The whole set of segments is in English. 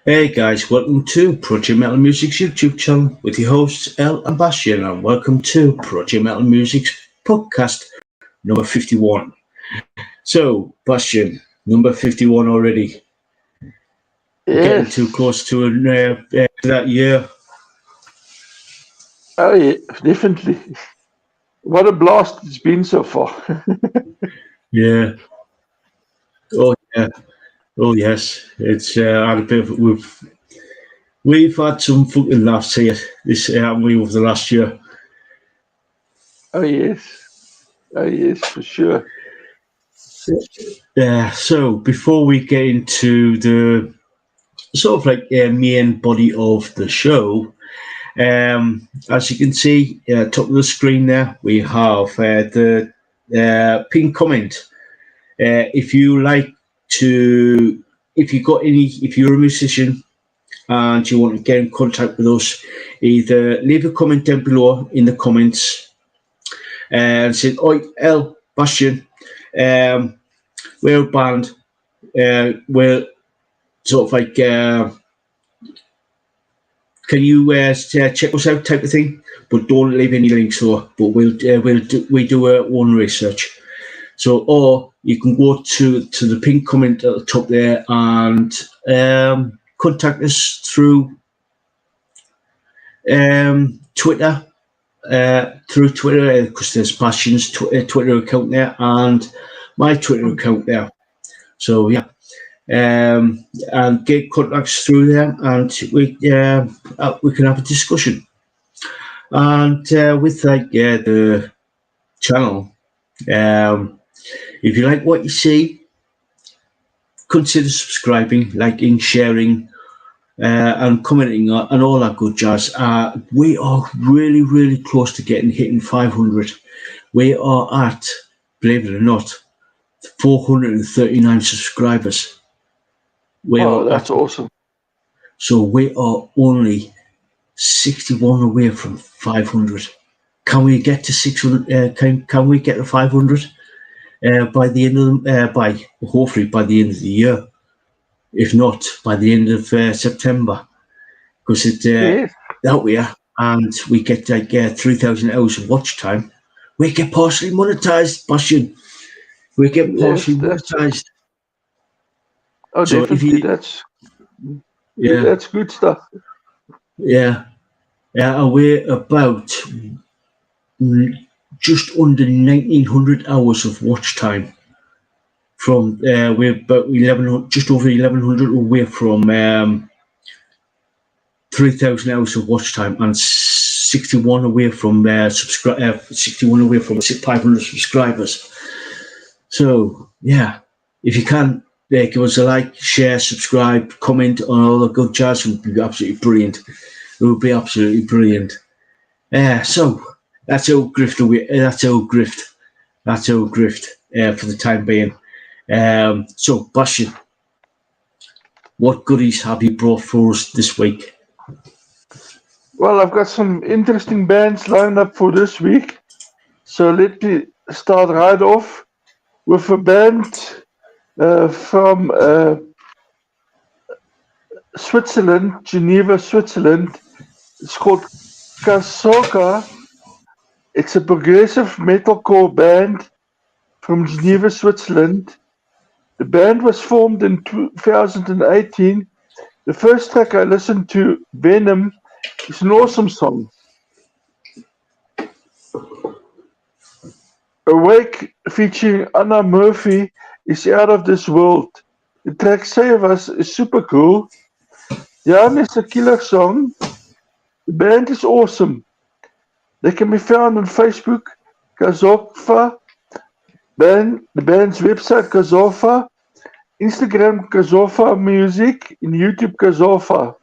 Hey guys, welcome to Project Metal Music's YouTube channel with your hosts Ell and Basjan, and welcome to Project Metal Music's podcast number 51. So, Basjan, number 51 already. We're getting Yes. too close to that year. Oh, yeah, definitely. What a blast it's been so far. Yeah. Oh yeah. Oh yes. It's had a bit of, we've had some fucking laughs here. This haven't we over the last year. Oh, yes. Oh, yes, for sure. Yeah. So before we get into the sort of like main body of the show. As you can see, top of the screen there, we have the pinned comment. If you like to, if you got any, if you're a musician and you want to get in contact with us, either leave a comment down below in the comments and say, "Oi, Ell, Basjan, we're a band, we're sort of like." Can you check us out, type of thing? But don't leave any links, or but we do our own research. So, or you can go to the pin comment at the top there and contact us through Twitter. Through Twitter, because there's Basjan's Twitter account there and my Twitter account there. So yeah. And get contacts through there, and we can have a discussion. And with the channel, if you like what you see, consider subscribing, liking, sharing, and commenting and all that good jazz. We are really, really close to hitting 500. We are at, believe it or not, 439 subscribers. That's awesome. So we are only 61 away from 500. Can we get to 600? Can we get to 500 by the end of hopefully by the end of the year? If not, by the end of September, because that way, and we get 3,000 hours of watch time. We get partially monetized, Basjan. We get partially monetized. Oh, so definitely. That's good stuff. Yeah. And we're about just under 1,900 hours of watch time. From we're about 11, just over 1,100 away from 3,000 hours of watch time, and 61 away from 61 away from 500 subscribers. So yeah, if you can. Give us a like, share, subscribe, comment on all the good jazz. It would be absolutely brilliant. It would be absolutely brilliant. So that's old grift away. That's old grift. For the time being. So Basjan, what goodies have you brought for us this week? Well, I've got some interesting bands lined up for this week. So let me start right off with a band from Switzerland, Geneva, Switzerland. It's called Kasoka. It's a progressive metalcore band from Geneva, Switzerland. The band was formed in 2018. The first track I listened to, Venom, is an awesome song. Awake, featuring Anna Murphy, is out of this world. The track Save Us is super cool. Jan is a killer song. The band is awesome. They can be found on Facebook, Kazofa, the band's website Kazofa, Instagram Kazofa Music, and YouTube Kazofa.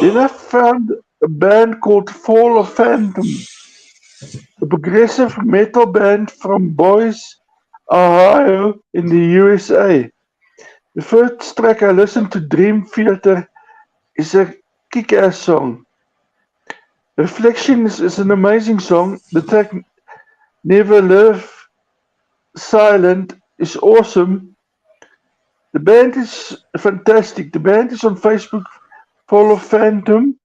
Then I found a band called Fall of Phantom, a progressive metal band from Boise, Ohio in the USA. The first track I listened to, Dream Theater, is a kick-ass song. Reflections is an amazing song. The track Never Live Silent is awesome. The band is fantastic. The band is on Facebook, follow Phantom,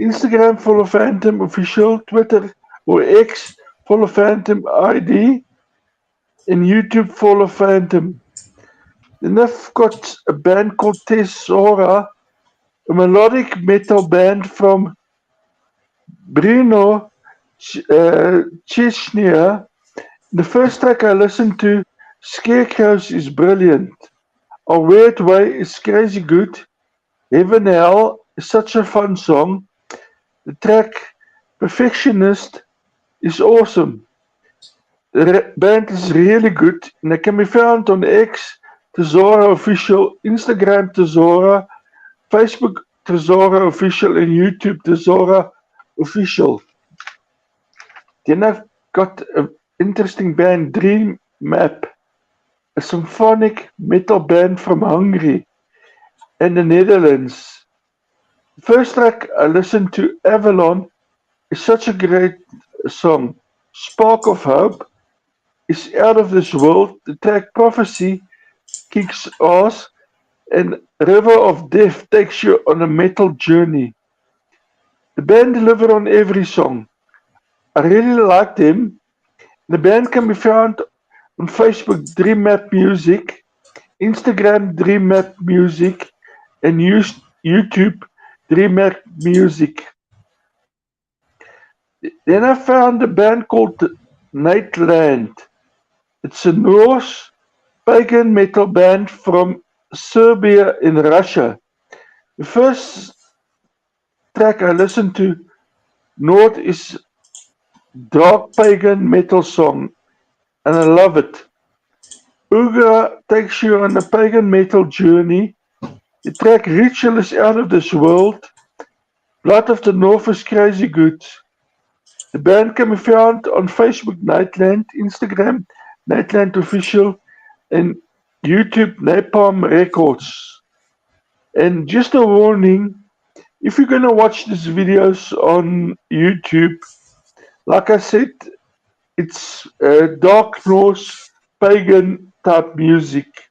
Instagram, follow Phantom Official, Twitter or X, follow Phantom ID, and YouTube, follow Phantom. Then I've got a band called Tesora, a melodic metal band from Brno, Chechnya. The first track I listened to, Scarecrows, is brilliant. A Weird Way is crazy good. Heaven Hell is such a fun song. The track Perfectionist is awesome. The band is really good and it can be found on X, Tesora Official, Instagram Tesora, Facebook Tesora Official and YouTube Tesora Official. Then I've got an interesting band, Dream Map, a symphonic metal band from Hungary and the Netherlands. The first track I listened to, Avalon, is such a great song. Spark of Hope is out of this world. The track Prophecy kicks ass, and River of Death takes you on a metal journey. The band deliver on every song. I really like them. The band can be found on Facebook, Dream Map Music, Instagram, Dream Map Music, and YouTube, Dream Map Music. Then I found a band called Nightland. It's a Norse pagan metal band from Serbia in Russia. The first track I listened to, North, is dark pagan metal song, and I love it. Ugra takes you on a pagan metal journey. The track Ritual is out of this world. Blood of the North is crazy good. The band can be found on Facebook, Nightland, Instagram, Nightland Official, and YouTube, Napalm Records. And just a warning, if you're going to watch these videos on YouTube, like I said, it's dark Norse pagan type music.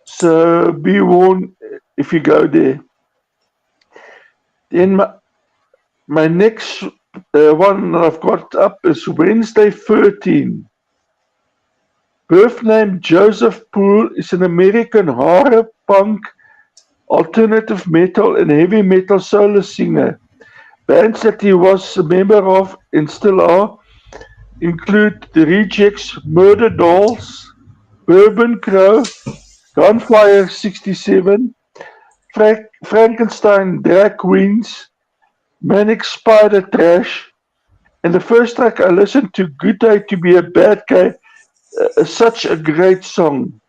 So be warned if you go there. Then my next one that I've got up is Wednesday 13. Birth name Joseph Poole is an American horror punk, alternative metal and heavy metal solo singer. Bands that he was a member of and still are include The Rejects, Murder Dolls, Bourbon Crow, Gunfire 67, Frankenstein Drag Queens, Manic Spider Trash, and the first track I listened to, Good Day to Be a Bad Guy, such a great song.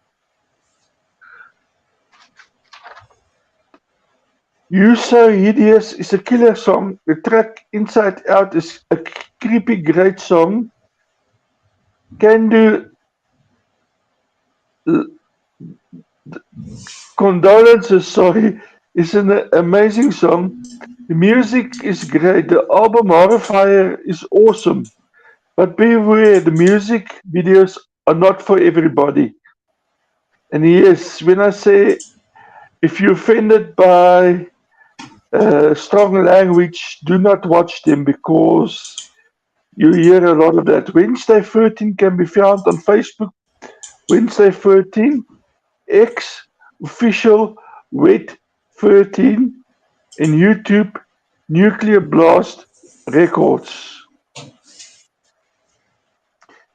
You So Hideous is a killer song. The track Inside Out is a creepy great song. Can Do Condolences, is an amazing song. The music is great. The album Horrifier is awesome. But beware, the music videos are not for everybody. And yes, when I say if you're offended by strong language, do not watch them because you hear a lot of that. Wednesday 13 can be found on Facebook, Wednesday 13, X, Official, Wet 13, and YouTube, Nuclear Blast Records.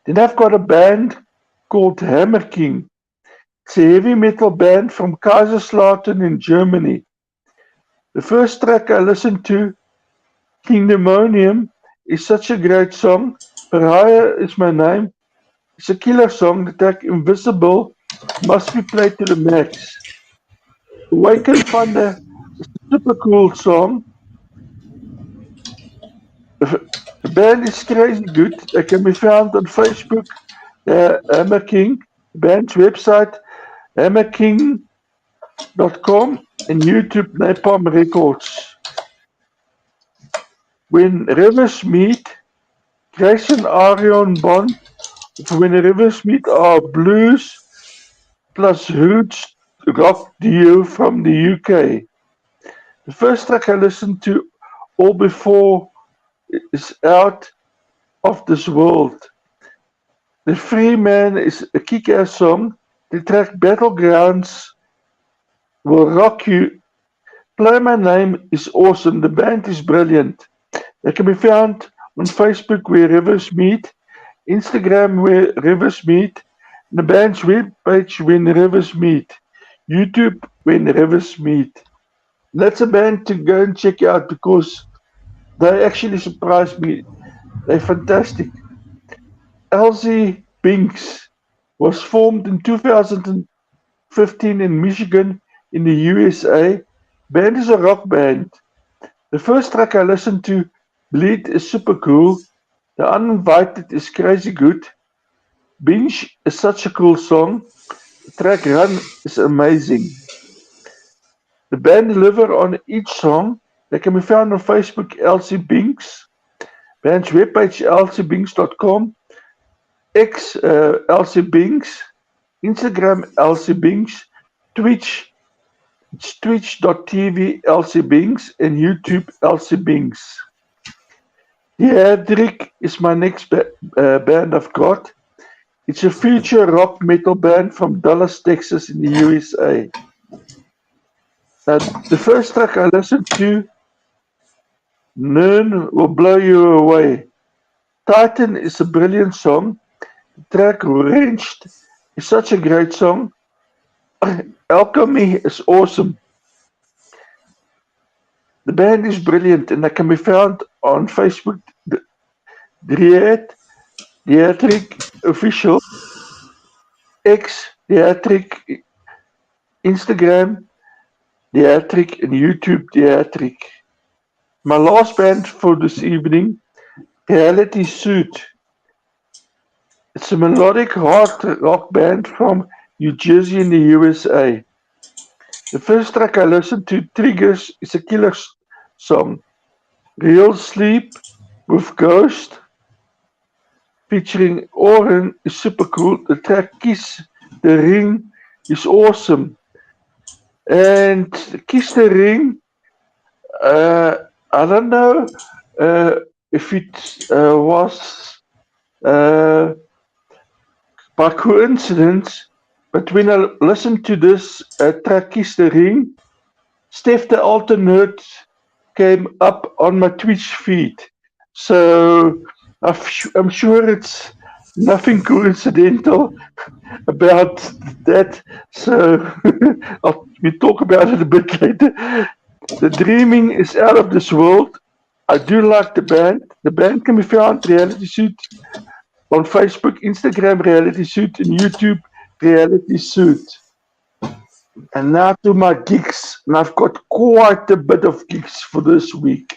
Then I've got a band called Hammer King. It's a heavy metal band from Kaiserslautern in Germany. The first track I listened to, Kingdomonium, is such a great song. Pariah is my name. It's a killer song. The track Invisible must be played to the max. Awaken Thunder is a super cool song. The band is crazy good. They can be found on Facebook, Hammer King, the band's website, hammerking.com, and YouTube, Napalm Records. When Rivers Meet, Grace and Arion Bond, When Rivers Meet are blues plus roots rock duo from the UK. The first track I listened to, All Before, is Out of This World. The Free Man is a kick-ass song. The track Battlegrounds will rock you. Play My Name is awesome. The band is brilliant. They can be found on Facebook where rivers meet, Instagram where rivers meet, the band's webpage when rivers meet, YouTube when rivers meet. That's a band to go and check out because they actually surprised me. They're fantastic. Elsie Binks was formed in 2015 in Michigan in the USA. Band is a rock band. The first track I listened to, Bleed, is super cool. The Uninvited is crazy good. Binge is such a cool song. The track Run is amazing. The band deliver on each song. They can be found on Facebook, Elsie Binks. Band's webpage, elsiebinks.com. X, Elsie Binks. Instagram, Elsie Binks. Twitch, it's twitch.tv, Elsie Binks. And YouTube, Elsie Binks. Diedrich is my next band I've got. It's a future rock metal band from Dallas, Texas in the USA. The first track I listened to, None Will Blow You Away. Titan is a brilliant song. The track Wrenched is such a great song. Alchemy is awesome. The band is brilliant and they can be found on Facebook, Diedrich Official, X, Diedrich, Instagram, Diedrich, and YouTube, Diedrich. My last band for this evening, Reality Suit. It's a melodic hard rock band from New Jersey in the USA. The first track I listened to, Triggers, is a killer song. Real Sleep with Ghost, featuring Oren, is super cool. The track Kiss the Ring is awesome. And Kiss the Ring, I don't know if it was by coincidence, but when I listened to this track Kiss the Ring, Steph the Alternate came up on my Twitch feed. So I'm sure it's nothing coincidental about that. So we'll talk about it a bit later. The Dreaming is Out of This World. I do like the band. The band can be found Reality Suit on Facebook, Instagram, Reality Suit, and YouTube, Reality Suit. And now to my gigs, and I've got quite a bit of gigs for this week.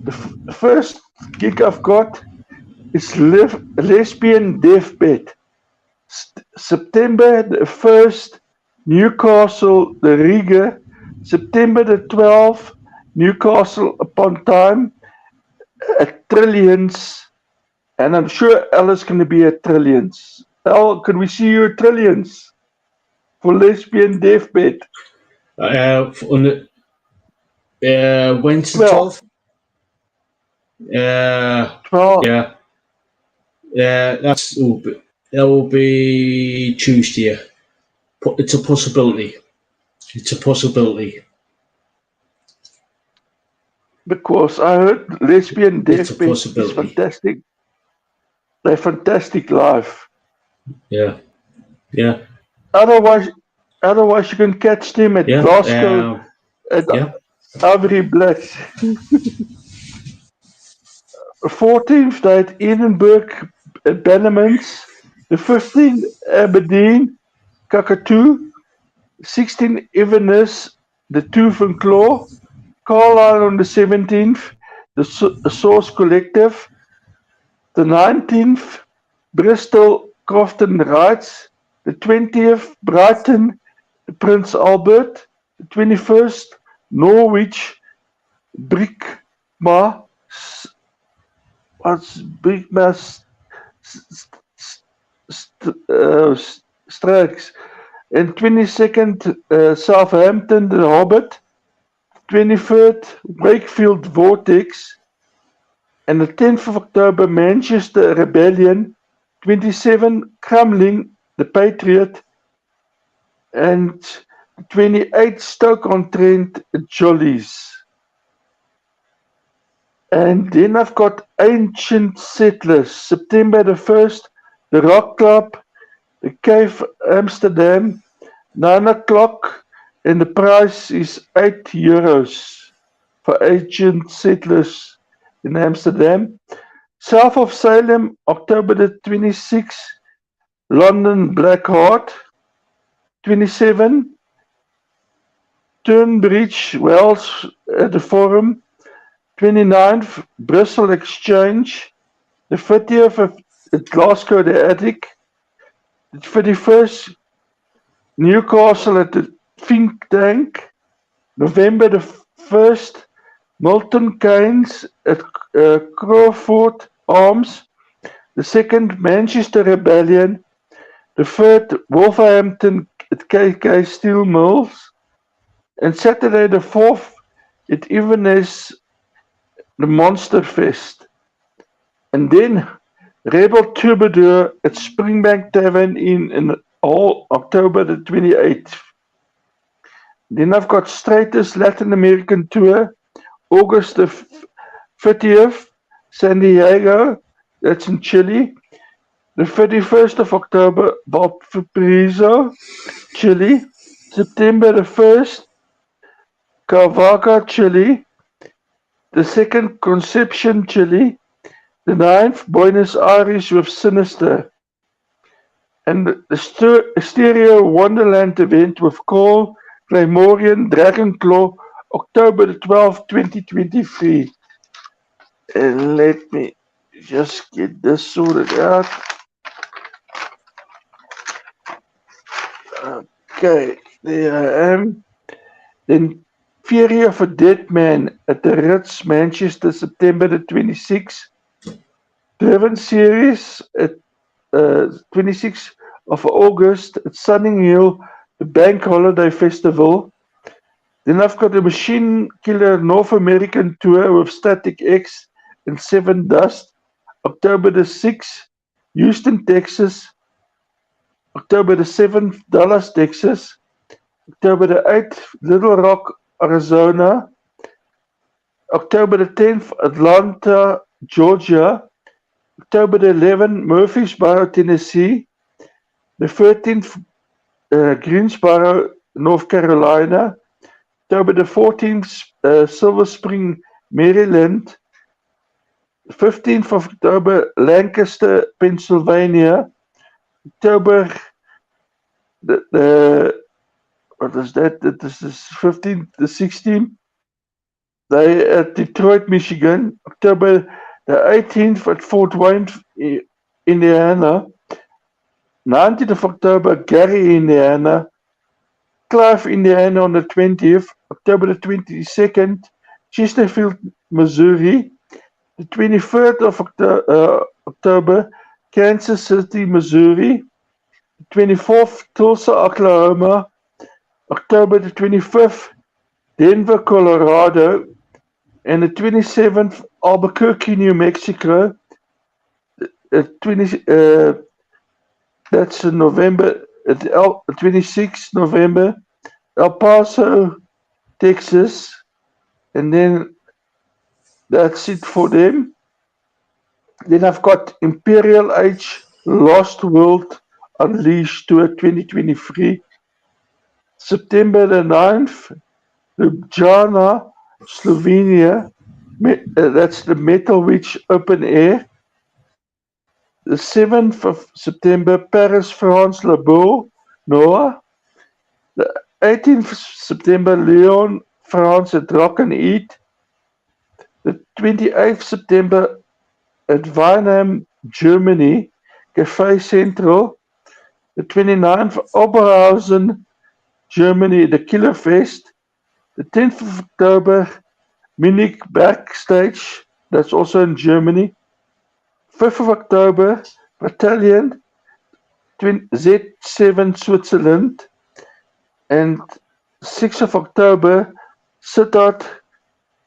The first gig I've got is Lesbian Deathbed. September the 1st, Newcastle, the Riga. September the 12th, Newcastle upon Time, at Trillions. And I'm sure Ella's going to be at Trillions. Elle, can we see you at Trillions? For Lesbian Deathbed. On the Wednesday 12th? 12. Yeah. That will be Tuesday. It's a possibility. Because I heard Lesbian Deathbed is fantastic. They're fantastic live. Yeah. Otherwise you can catch them at Glasgow at Avery Blitz. 14th day at Edinburgh at Bannerman's. The 15th Aberdeen, Kakatu. 16th Inverness, the Tooth and Claw. Carlisle on the 17th, the Source Collective. The 19th, Bristol, Crofton Rights. The 20th, Brighton, Prince Albert. The 21st, Norwich, Brickma. What's Brickma? Strikes. And 22nd, Southampton, The Hobbit. 23rd, Wakefield Vortex. And the 10th of October, Manchester Rebellion. 27, Crumlin, The Patriot. And 28, Stoke-on-Trent, Jollies. And then I've got Ancient Settlers, September the 1st, The Rock Club, The Cave Amsterdam, 9 o'clock, and the price is €8 for Ancient Settlers in Amsterdam. South of Salem, October the 26th, London Blackheart, 27, Turnbridge Wells at the Forum, 29th, Brussels Exchange, the 30th at Glasgow the Attic, the 31st, Newcastle at the Think Tank, November the 1st, Milton Keynes at Crawford Arms, the 2nd, Manchester Rebellion, the 3rd, Wolverhampton at KK Steel Mills, and Saturday the 4th, at Inverness, the Monster Fest. And then Rebel Troubadour at Springbank Tavern in all October the 28th. Then I've got Stratus Latin American Tour, August the 30th, San Diego, that's in Chile. The 31st of October, Valparaiso, Chile. September the 1st, Carvaca, Chile. The 2nd, Conception, Chile. The 9th, Buenos Aires with Sinister. And the Stereo Wonderland event with Cole, Claymorian, Dragonclaw, October the 12th, 2023. And let me just get this sorted out. Okay, there I am. Then Fury of a Dead Man at the Ritz, Manchester, September the 26th. Driven Series at 26th of August at Sunning Hill, the Bank Holiday Festival. Then I've got the Machine Killer North American Tour with Static X and Seven Dust, October the 6th, Houston, Texas. October the 7th, Dallas, Texas. October the 8th, Little Rock, Arizona. October the 10th, Atlanta, Georgia. October the 11th, Murfreesboro, Tennessee. The 13th, Greensboro, North Carolina. October the 14th, Silver Spring, Maryland. 15th of October, Lancaster, Pennsylvania. October what is that? This is 15th, the 16th. They at Detroit, Michigan. October the 18th at Fort Wayne, Indiana. 19th of October, Gary, Indiana. Clive, Indiana on the 20th. October the 22nd, Chesterfield, Missouri. The 23rd of October, Kansas City, Missouri. The 24th, Tulsa, Oklahoma. October the 25th, Denver, Colorado. And the 27th, Albuquerque, New Mexico. That's in November. 26th November, El Paso, Texas. And then that's it for them. Then I've got Imperial Age, Lost World Unleashed Tour 2023. September the 9th, Ljubljana, Slovenia. That's the Metal Witch Open Air. The 7th of September, Paris, France, Le Beau, Noah. The 18th of September, Lyon, France at Rock and Eat. The 28th September at Weinheim, Germany, Café Central. The 29th, Oberhausen, Germany, the Killer Fest. The 10th of October, Munich Backstage, that's also in Germany. 5th of October, Battalion, Z7 Switzerland. And 6th of October, Sittard,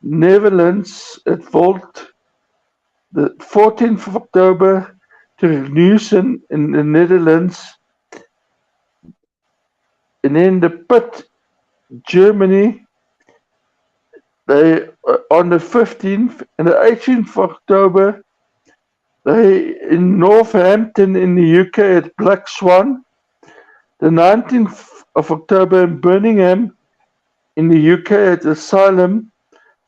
Netherlands at Volt. The 14th of October, to Newsen in the Netherlands. And then the Pit, Germany, they on the 15th and the 18th of October, they in Northampton in the UK at Black Swan. The 19th of October in Birmingham in the UK at Asylum.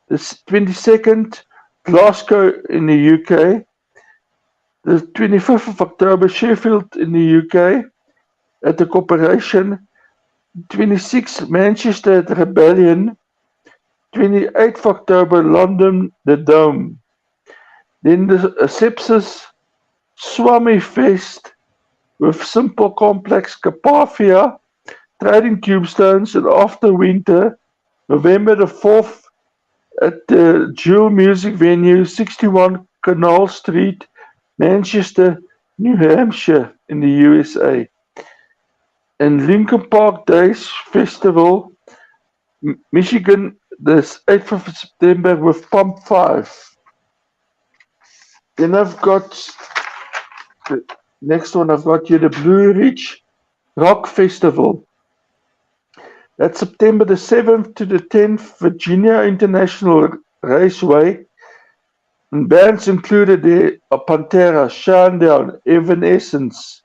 The 22nd, Glasgow in the UK. The 25th of October, Sheffield in the UK at the Corporation. 26th, Manchester at Rebellion. 28th of October, London, the Dome. Then the Sepsis Swami Fest with Simple Complex Carpathia, Trading Cubestones, and After Winter, November the 4th at the Jewel Music Venue, 61 Canal Street, Manchester, New Hampshire in the USA. And Lincoln Park Days Festival, Michigan, the 8th of September with Pump 5. Then I've got the next one, I've got here the Blue Ridge Rock Festival. That's September the 7th to the 10th, Virginia International Raceway. And bands included there are Pantera, Shinedown, Evanescence,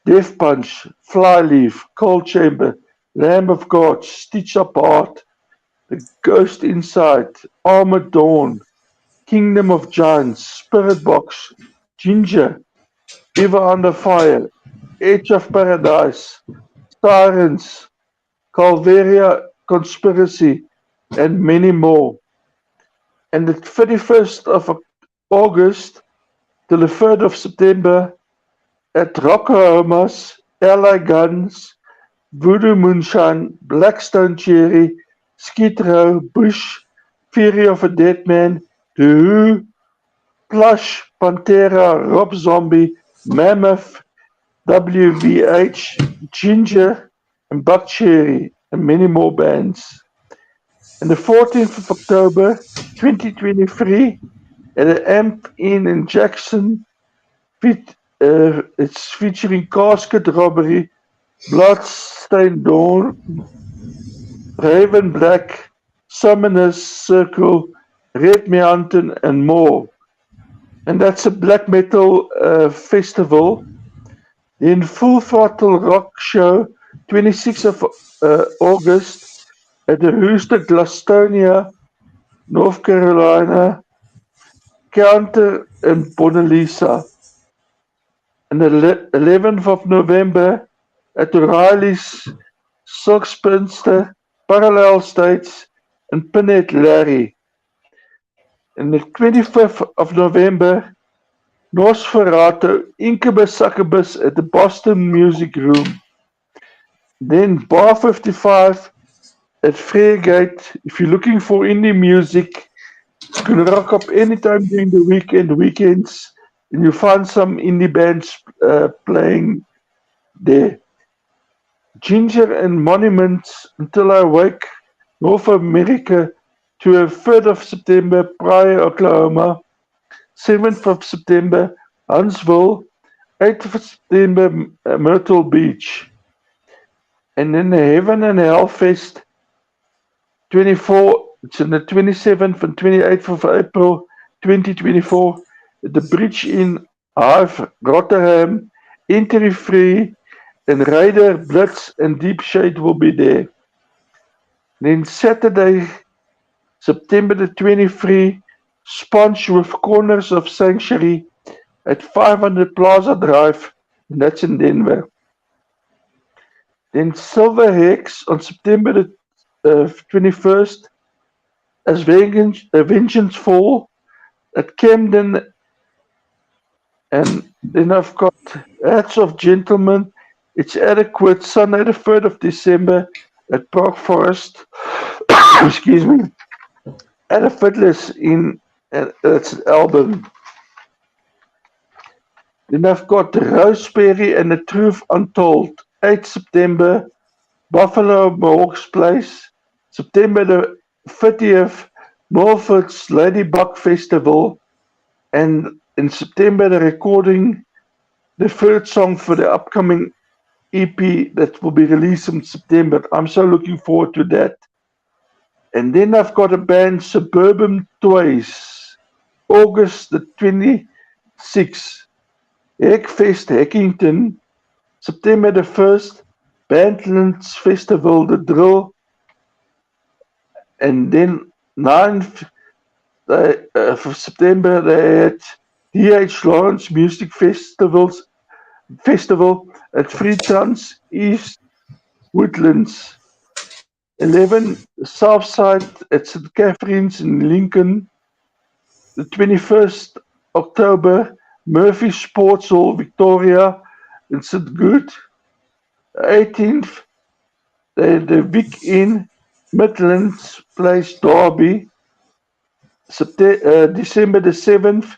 Death Punch, Flyleaf, Cold Chamber, Lamb of God, Stitch Apart, The Ghost Inside, Armored Dawn, Kingdom of Giants, Spirit Box, Ginger, Ever Under Fire, Edge of Paradise, Sirens, Calvaria Conspiracy, and many more. And the 31st of August till the 3rd of September at Rockahomas, LA Guns, Voodoo Moonshine, Blackstone Cherry, Skid Row, Bush, Fury of a Dead Man, The Who, Plush, Pantera, Rob Zombie, Mammoth, WVH, Ginger, and Buckcherry, and many more bands. And the 14th of October 2023 at the Amp Inn in Jackson, it's featuring Casket Robbery, Bloodstained Dawn, Raven Black, Summoner's Circle, Red Mountain, and more. And that's a black metal festival. Then Full Throttle Rock Show, 26th of August at the Rooster, Glasgow, North Carolina, Counter and Bonalisa. And the 11th of November at O'Reilly's, Silkspinster, Parallel States, and Pinhead Larry. And the 25th of November, Nosferatu, Incubus Succubus at the Boston Music Room. Then Bar 55 at Fairgate. If you're looking for indie music, you can rock up anytime during the weekends, and you find some indie bands playing there. Ginger and Monuments, Until I Wake, North America, to a 3rd of September, Pryor, Oklahoma. 7th of September, Huntsville. 8th of September, Myrtle Beach. And then the Heaven and Hell Fest, 24, it's on the 27th and 28th of April 2024 at the Bridge Inn, Hive, Rotterdam. Entry free, and Raider, Blitz, and Deep Shade will be there. Then Saturday, September the 23rd, Sponge with Corners of Sanctuary at 500 Plaza Drive, and that's in Denver. Then Silver Hex on September the 21st, as Vengeance Fall at Camden. And then I've got Hats of Gentlemen, It's Adequate, Sunday the 3rd of December at Park Forest. Excuse me. At a Fiddlers in that's Album. Then I've got Roseberry and the Truth Untold, 8 September, Buffalo Mohawks Place. September the 30th, Milford's Ladybug Festival. And in September, they're recording the third song for the upcoming EP that will be released in September. I'm so looking forward to that. And then I've got a band, Suburban Toys, August the 26th, Heckfest, Heckington, September the 1st, Bandlands Festival, The Drill, and then 9th for September they had D.H. Lawrence Music Festival at Freetown's East Woodlands. 11 Southside at St. Catherine's in Lincoln. The 21st October, Murphy Sports Hall, Victoria in St. Good. 18th, the Vic Inn, Midlands Place, Derby. December the 7th,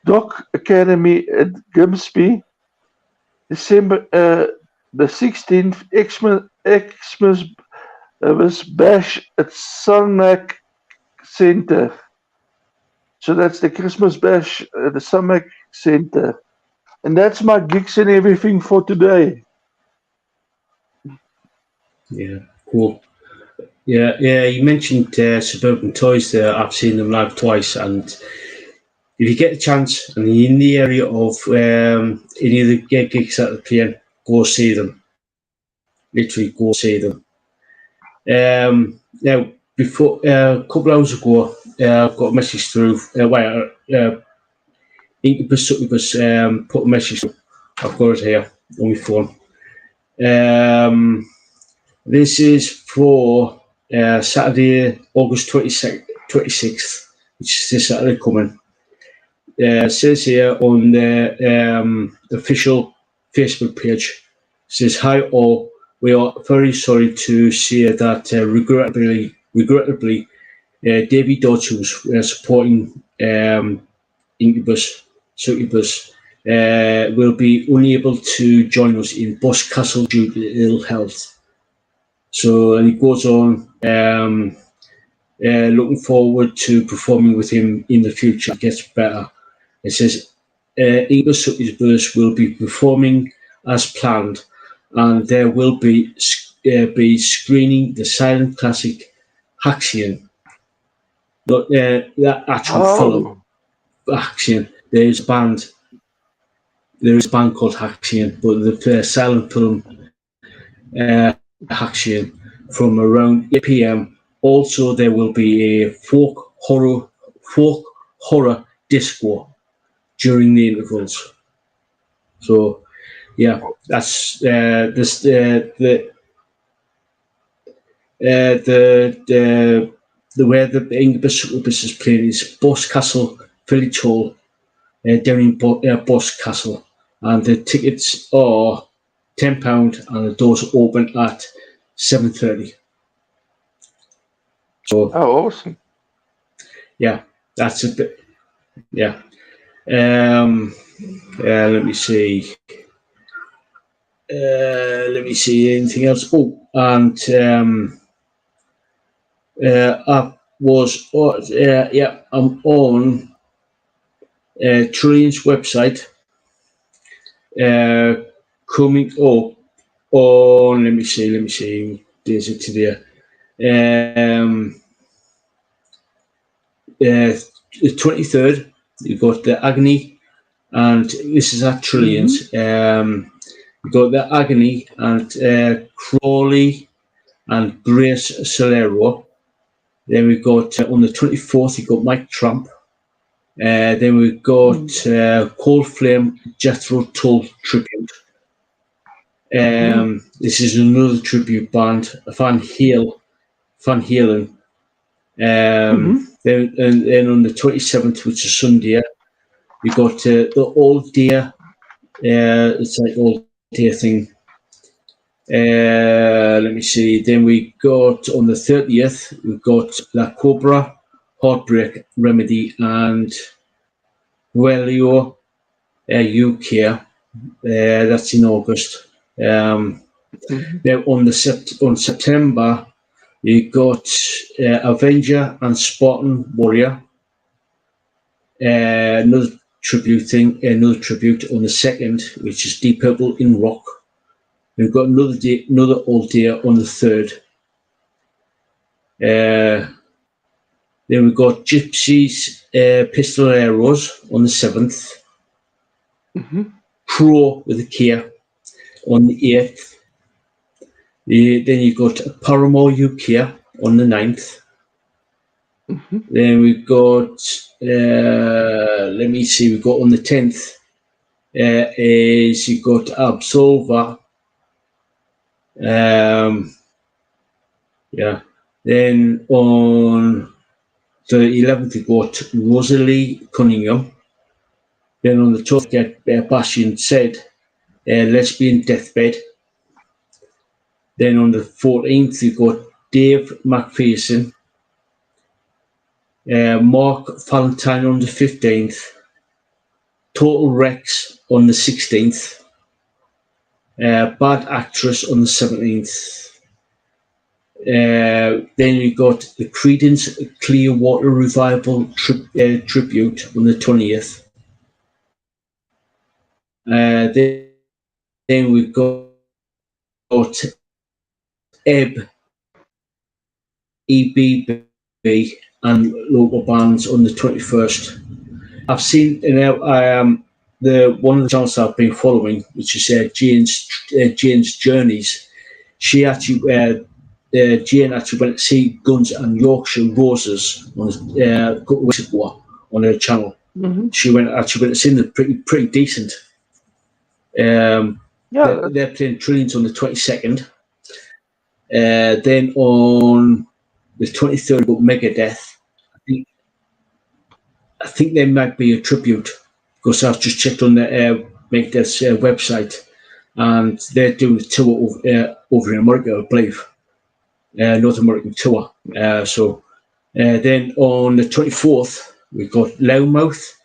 Doc Academy at Grimsby. December the 16th, Xmas Bash at Sunmac Centre. So that's the Christmas Bash at the Sunmac Centre. And that's my gigs and everything for today. Yeah, cool. Yeah, you mentioned Suburban Toys there. I've seen them live twice, and if you get a chance and you're in the area of any of the gigs that they're playing, go see them. Literally, go see them. Now, before a couple hours ago, I got a message through. Incubus Succubus put a message through. I've got it here on my phone. This is for Saturday, August 26th, which is this Saturday coming. It says here on the official Facebook page, it says, "Hi all, we are very sorry to say that regrettably, Davy Dodge, who's supporting Incubus Succubus, will be unable to join us in Boscastle due to ill health." So, and he goes on, looking forward to performing with him in the future. It gets better. It says, Incubus Succubus will be performing as planned, and there will be screening the silent classic Haxion. Not that actual film, Haxion. There is a band called Haxion, but the silent film Haxion from around 8 p.m. Also, there will be a folk horror disco during the intervals. So, yeah, that's the where the Incubus Succubus is playing is Boscastle Village Hall down in Boscastle, and the tickets are £10 and the doors open at 7:30. So, awesome! Yeah, that's a bit. Yeah. Let me see. Anything else. Oh, and I'm on Trillian's website. Coming up on. Let me see. There's it today. The 23rd, you've got the Agony, and this is at Trillian's. You've got the Agony and Crawley and Grace Solero. Then we've got on the 24th, you've got Mike Tramp. Then we've got Cold Flame Jethro Tull tribute. This is another tribute band, Van Halen. Then on the 27th, which is Sunday, we got the All Deer. It's like All Deer thing. Let me see. Then we got on the 30th, we've got La Cobra, Heartbreak Remedy, and Duelio UK. That's in August. Now on September, you got Avenger and Spartan Warrior. Another tribute on the 2nd, which is Deep Purple in Rock. We've got another Old Deer on the 3rd. Then we've got Gypsies Pistol Arrows on the 7th. Pro with a Kia on the 8th. Then you've got Paramore UK on the 9th. Then we've got, let me see, we've got on the 10th, is you've got Absolver. Then on the 11th, you've got Rosalie Cunningham. Then on the 12th, you get Basjan Said, Lesbian Deathbed. Then on the 14th, you've got Dave McPherson. Mark Valentine on the 15th. Total Rex on the 16th. Bad Actress on the 17th. Then you got the Creedence Clearwater Revival tribute on the 20th. Then we've got EBB and local bands on the 21st. I've seen the one of the channels I've been following, which is Jane's Journeys. She actually Jane actually went to see Guns and Yorkshire Roses on a couple of weeks ago on her channel. She went to see them. Pretty decent. They're playing Trillions on the 22nd. Then on the 23rd, we've got Megadeth. I think there might be a tribute because I've just checked on the Megadeth's website, and they're doing a tour over in America, I believe. North American tour. Then on the 24th, we've got Loudmouth,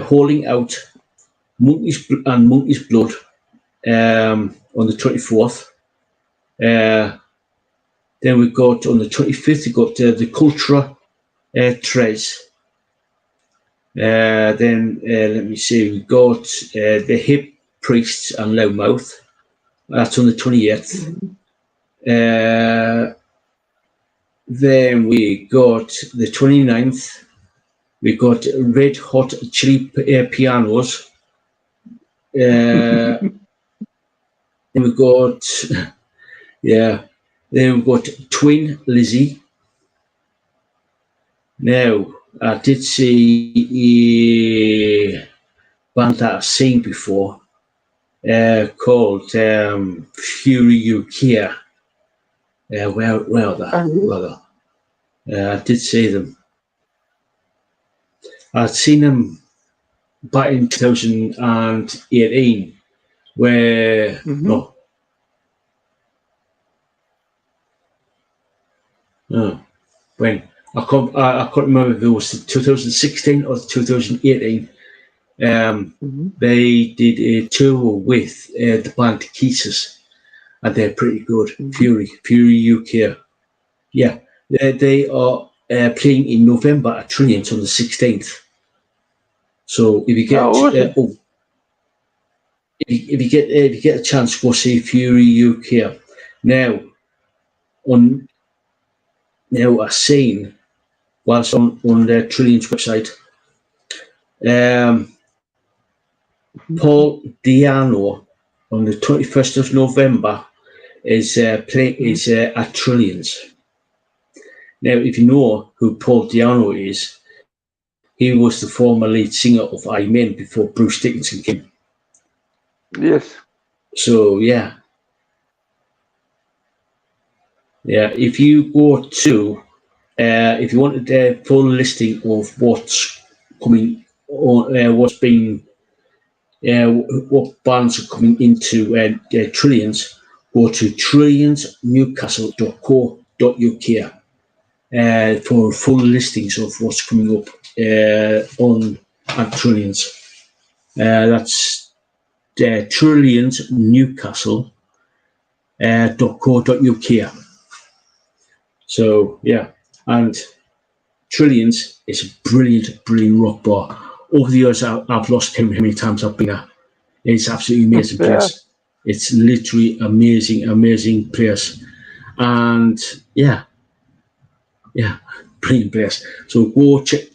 Hauling Out, Monkey's Blood on the 24th. Then we've got on the 25th, we've got the Cultura Tres. Then let me see, we've got the Hip Priests and Loudmouth. That's on the 28th. Then we got the 29th. We got Red Hot Chili Pianos. Then we got Then we've got Twin Lizzy. Now I did see a band that I've seen before called Fury UK. I did see them. I'd seen them back in 2018, where when I can't remember if it was 2016 or 2018. They did a tour with the band Kisses. And they're pretty good. Fury UK. Yeah, they are playing in November at Trillions on the 16th. So if you get if you get a chance, go see Fury UK. Now I've seen whilst on the Trillions website, Paul Diano on the 21st of November is at Trillions. Now, if you know who Paul Diano is, he was the former lead singer of Amen before Bruce Dickinson came. Yes. So yeah. If you go to, if you wanted a full listing of what's coming on, what bands are coming into Trillions, go to trillionsnewcastle.co.uk for full listings of what's coming up on at Trillions. That's Trillionsnewcastle.co.uk. .co.uk. So yeah, and Trillions is a brilliant rock bar. Over the years, I've lost count how many times I've been there. It's absolutely amazing place. It's literally amazing place. And yeah, brilliant place. So go check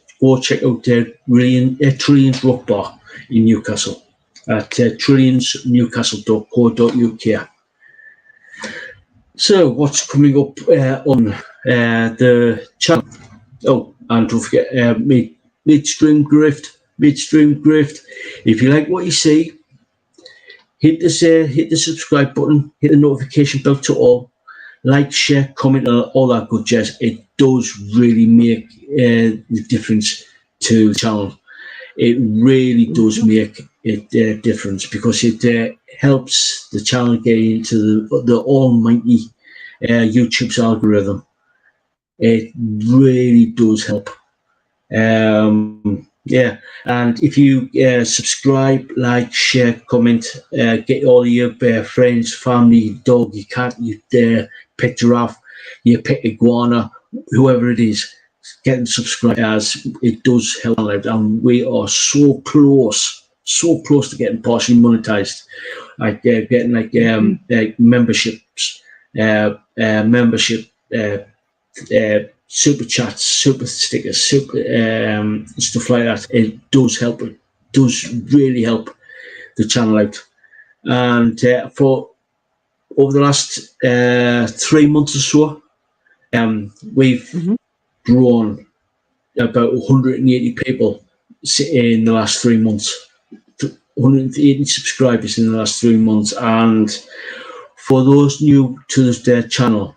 out Trillions Rock Bar in Newcastle at trillionsnewcastle.co.uk. So what's coming up on the channel? Oh, and don't forget midstream grift. If you like what you see, hit the subscribe button, hit the notification bell to all, like, share, comment, all that good jazz. It does really make the difference to the channel. It really does make a difference because it helps the channel get into the almighty YouTube's algorithm. It really does help. Yeah, and if you subscribe, like, share, comment, get all your friends, family, dog, your cat, your pet giraffe, your pet iguana, whoever it is, get them subscribed, as it does help out. And we are so close to getting partially monetized, like getting like memberships, super chats, super stickers, super stuff like that. It does help. It does really help the channel out. And for over the last 3 months or so, we've grown about 180 people in the last 3 months. 180 subscribers in the last 3 months. And for those new to this channel,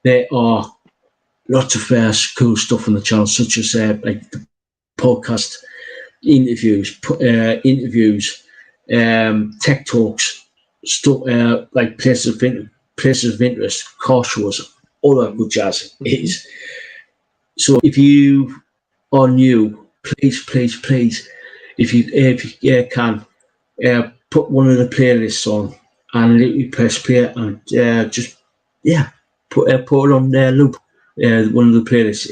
there are lots of cool stuff on the channel, such as like the podcast, interviews, tech talks, stuff like places of interest, car shows, all that good jazz. Is so. If you are new, please, if you can, put one of the playlists on and literally press play and just put it on their loop. One of the playlists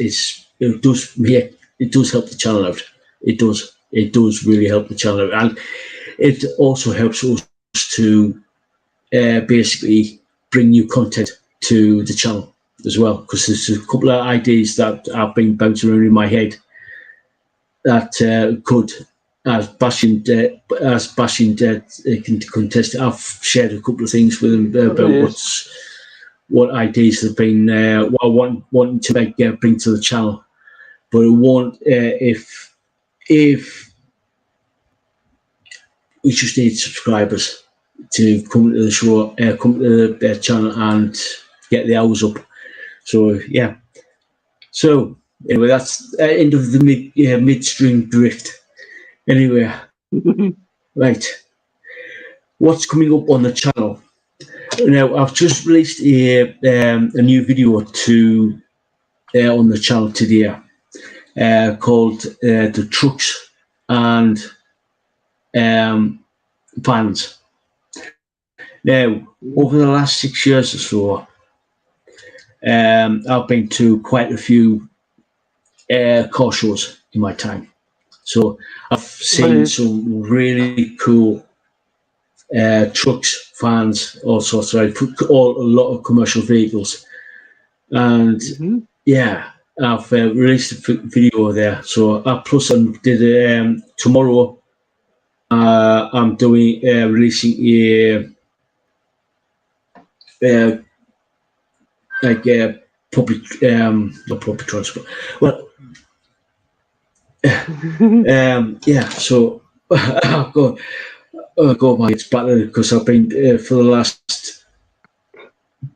it does help the channel out. It does really help the channel out, and it also helps us to basically bring new content to the channel as well, because there's a couple of ideas that have been bouncing around in my head that could, as Basjan can contest. I've shared a couple of things with him about what ideas have been what I wanting to bring to the channel, but it won't if we just need subscribers to come to the show, come to the channel and get the hours up. So yeah. So anyway, that's the end of the midstream drift. Anyway, right. What's coming up on the channel? Now, I've just released a new video to on the channel today called the trucks and vans. Now, over the last 6 years or so, I've been to quite a few car shows in my time. So I've seen some really cool trucks, vans, all sorts of, a lot of commercial vehicles. And I've released a video there. So plus I did tomorrow. I'm doing releasing public not public transport. Well, So I've got my it's battered because I've been for the last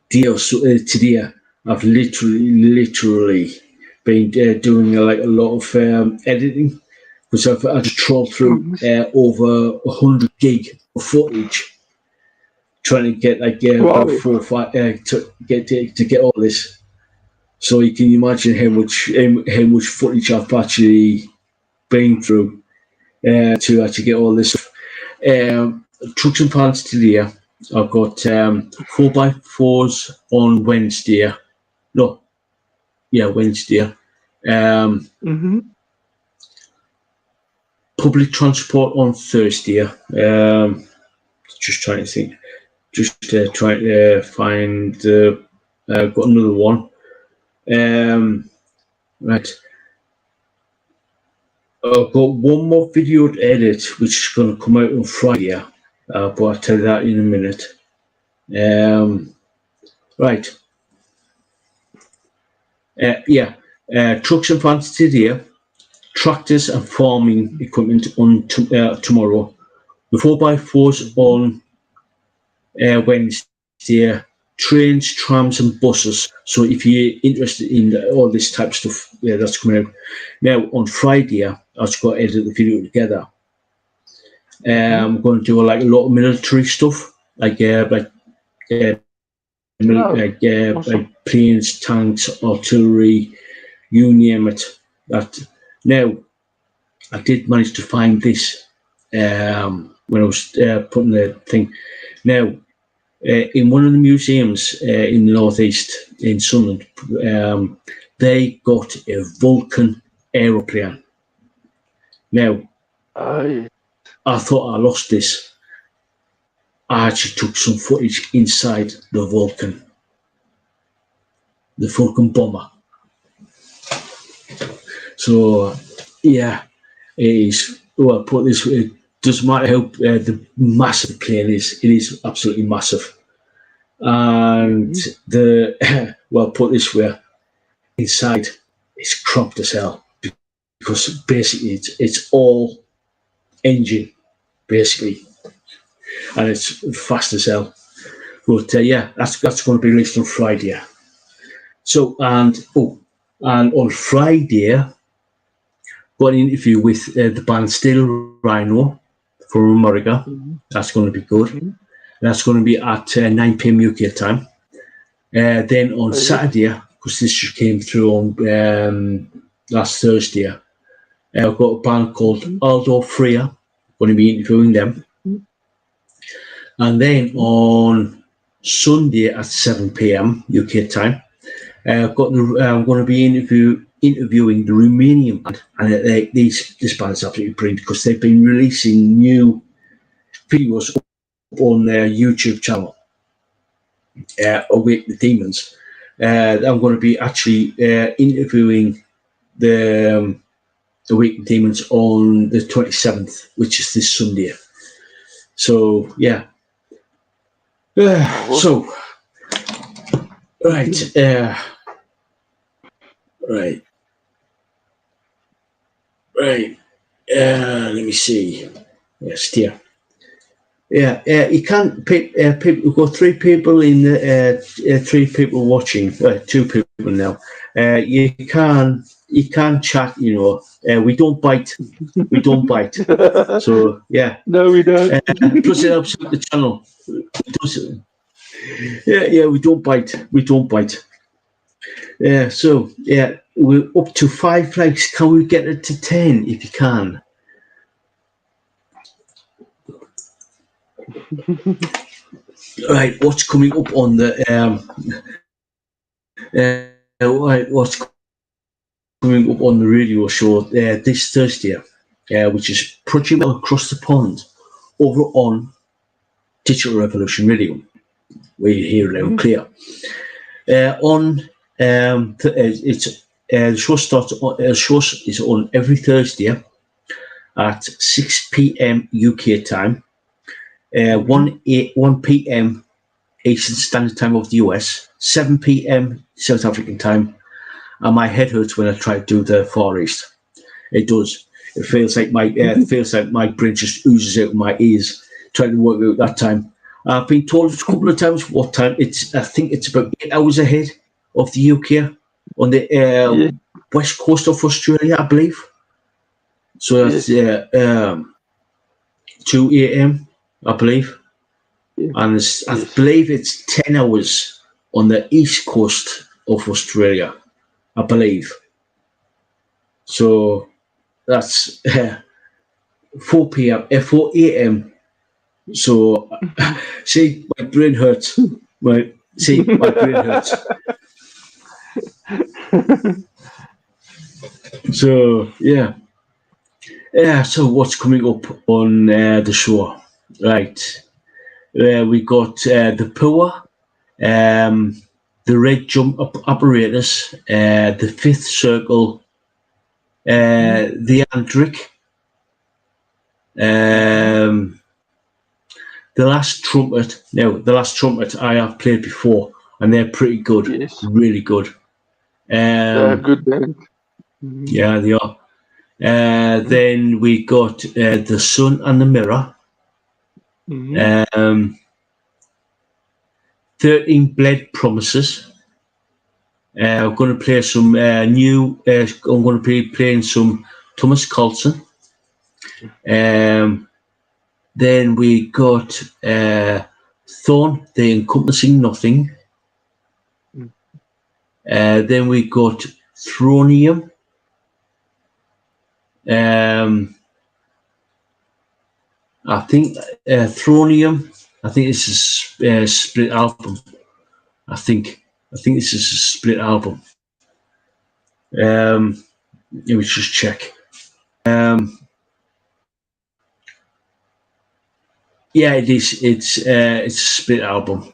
day or so today. I've literally been doing a lot of editing, because I've had to troll through over 100 gig of footage, trying to get about 4 or 5 to get all this. So you can imagine how much footage I've actually been through to actually get all this. Trucks and vans today. I've got 4x4s on Wednesday. No, yeah, Wednesday. Mm-hmm. Public transport on Thursday. Just trying to think. Just trying to find. Got another one. Right. I've got one more video to edit, which is going to come out on Friday. But I'll tell you that in a minute. Right. Yeah. Trucks and vans today. Tractors and farming equipment on tomorrow. The 4x4s on Wednesday. Trains, trams, and buses. So if you're interested in all this type of stuff, yeah, that's coming out. Now on Friday, I was going to edit the video together. I'm going to do a lot of military stuff, like planes, tanks, artillery, you name it. That now I did manage to find this when I was putting the thing. Now in one of the museums in the northeast in Sunderland, they got a Vulcan aeroplane. Now I thought I lost this. I actually took some footage inside the Vulcan bomber. So, yeah, it is. Well, put this way, it doesn't matter how the massive plane is, it is absolutely massive. And the, well, put this way, inside it's cropped as hell because basically it's all engine, basically, and it's fast as hell. But yeah, that's going to be released on Friday. So and on Friday, got an interview with the band Still Rhino from America. That's going to be good. That's going to be at 9 p.m. UK time. Then on Saturday, because this just came through on last Thursday, I've got a band called Aldo Freya. Going to be interviewing them. And then on Sunday at 7 p.m. UK time, I'm going to be interviewing the Romanian band, and this band is absolutely brilliant because they've been releasing new videos on their YouTube channel, Awake the Demons. I'm going to be actually interviewing the Awake the Demons on the 27th, which is this Sunday. So, yeah. So, right. Right. Let me see. Yes, dear. Yeah, you can't pick people. We've got three people in the 3 people watching. 2 people now. You can chat. We don't bite. We don't bite. So yeah. No, we don't. Plus it helps with the channel. Yeah, we don't bite. We don't bite. Yeah, so yeah, we're up to 5 likes. Can we get it to 10 if you can? Right, what's coming up on the what's coming up on the radio show this Thursday, which is pretty well across the pond over on Digital Revolution Radio, where you hear it loud and clear. The show starts. The show is on every Thursday at 6 p.m. UK time, 1 p.m. Eastern Standard Time of the US, 7 p.m. South African time, and my head hurts when I try to do the Far East. It does. It feels like my brain just oozes out of my ears trying to work out that time. I've been told a couple of times what time it's. I think it's about 8 hours ahead of the UK on the west coast of Australia, I believe. So that's 2 a.m. I believe. And I believe it's 10 hours on the east coast of Australia, I believe. So that's 4 a.m. So, see, my brain hurts. My brain hurts. So, yeah. So what's coming up on the show? Right. We got the Power, the Red Jump Apparatus, the Fifth Circle, the Andric, the Last Trumpet. Now, the Last Trumpet I have played before, and they're pretty good, Yes. really good. Good band. Yeah, they are. Then we got the Sun and the Mirror. 13 Bled Promises. I'm going to play some new. I'm going to be playing some Thomas Colson. Then we got Thorn, The Encompassing Nothing. Then we got Thronium. I think Thronium. I think this is a split album. I think this is a split album. Let me just check. Yeah, it is. It's a split album.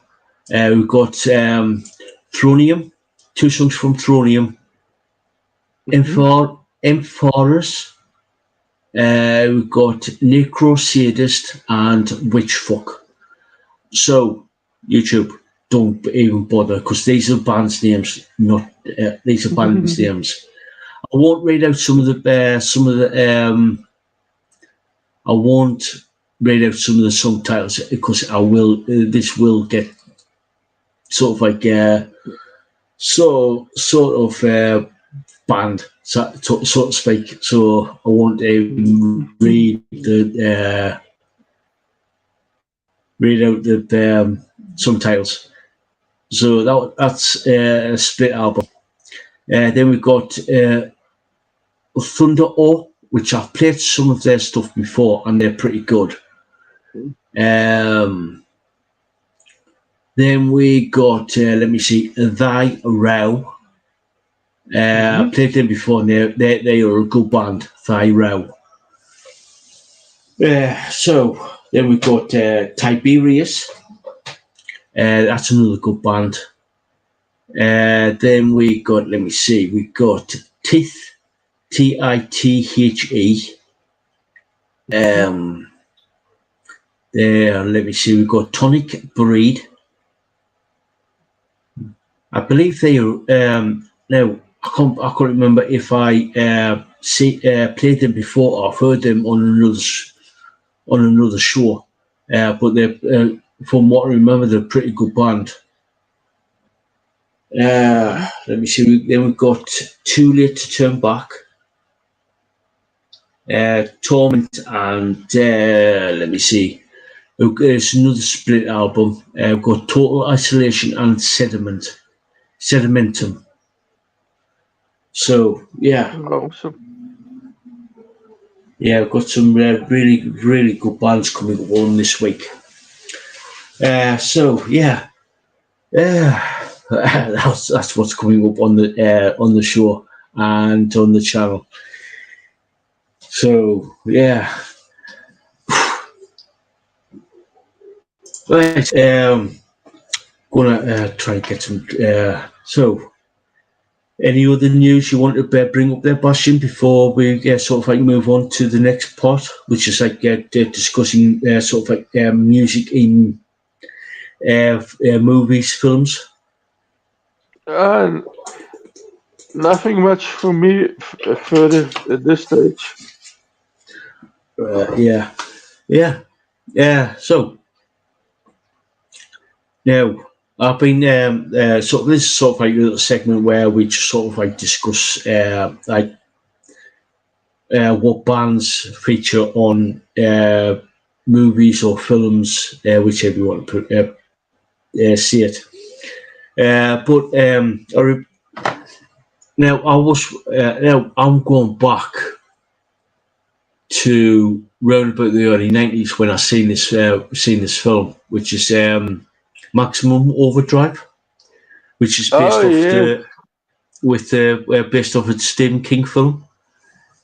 We've got Thronium, 2 songs from Thronium. Emphorus. We've got Necro Sadist and Witchfuck. So, YouTube, don't even bother, because these are bands' names, not these are bands' names. I won't read out some of the I won't read out some of the song titles, because I will. This will get sort of like banned, so to speak. So I won't read out the subtitles. So that's a split album. Then we've got Thunder O, which I've played some of their stuff before, and they're pretty good. Then we got, let me see, Thy Row. I played them before, and they are a good band, Thy Row. So then we've got Tiberius. That's another good band. Then we got, let me see, we got Tithe, Tithe. There, let me see, we've got Tonic Breed. I believe they are, now, I can't remember if I played them before or heard them on another show. But they're, from what I remember, they're a pretty good band. Let me see. Then we've got Too Late to Turn Back, Torment, and let me see. It's another split album. We've got Total Isolation and Sedimentum. So yeah, Awesome. Yeah, I've got some really, really good bands coming on this week. So yeah, that's what's coming up on the show and on the channel. So yeah, right. Gonna try and get some. So, any other news you want to bring up there, Basjan, before we sort of like move on to the next part, which is like discussing sort of like music in movies, films? Nothing much for me further at this stage. Yeah. So now I've been sort of this is sort of like a little segment where we just sort of like discuss like what bands feature on movies or films, whichever you want to put, see it. But now I'm going back to round about the early 90s when I seen this film, which is Maximum Overdrive, which is based off yeah. based off a Stephen King film,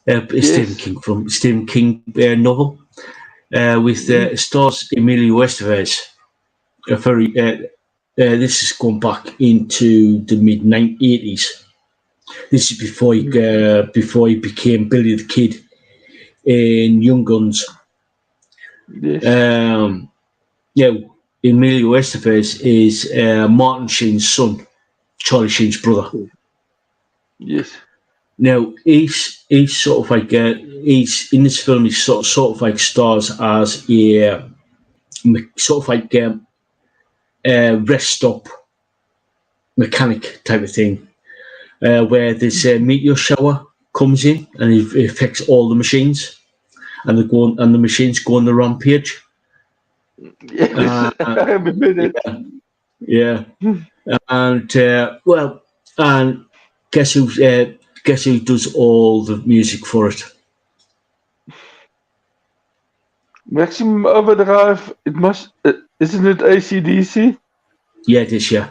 Stephen King novel, with stars Emilio Estevez. This is going back into the mid 80s. This is before he became Billy the Kid in Young Guns. Yes. Emilio Estevez is Martin Sheen's son, Charlie Sheen's brother. Yes. Now he's sort of like he's in this film. He sort of like stars as a sort of like rest stop mechanic type of thing, where this meteor shower comes in and it affects all the machines, and the machines go on the rampage. Yes, I remember that. Yeah. And and guess who does all the music for it? Maximum Overdrive. It must, isn't it AC/DC? Yeah, it is. Yeah.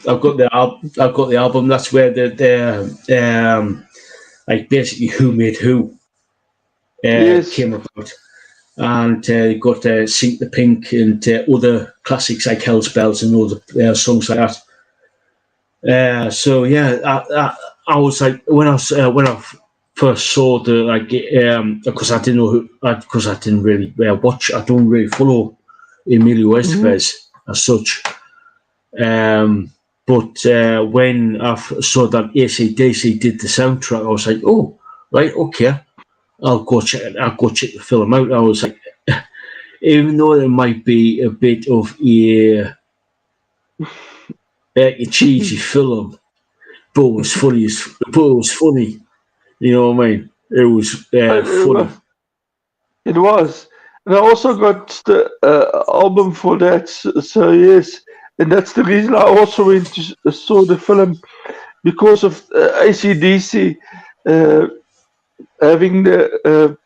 I've got the album. That's where the like basically Who Made Who came about, and you got Sink the Pink and other classics like Hell's Bells and other songs like that. So yeah, I was like when I first saw the because I didn't know because I didn't really watch. I don't really follow Emilio Estevez as such. But when I saw that AC/DC did the soundtrack, I was like, oh, right, okay, I'll go check the film out. I was like, even though it might be a bit of a cheesy film, but it was funny. You know what I mean? It was funny. It was. And I also got the album for that. So yes. And that's the reason I also went to saw the film, because of AC/DC having the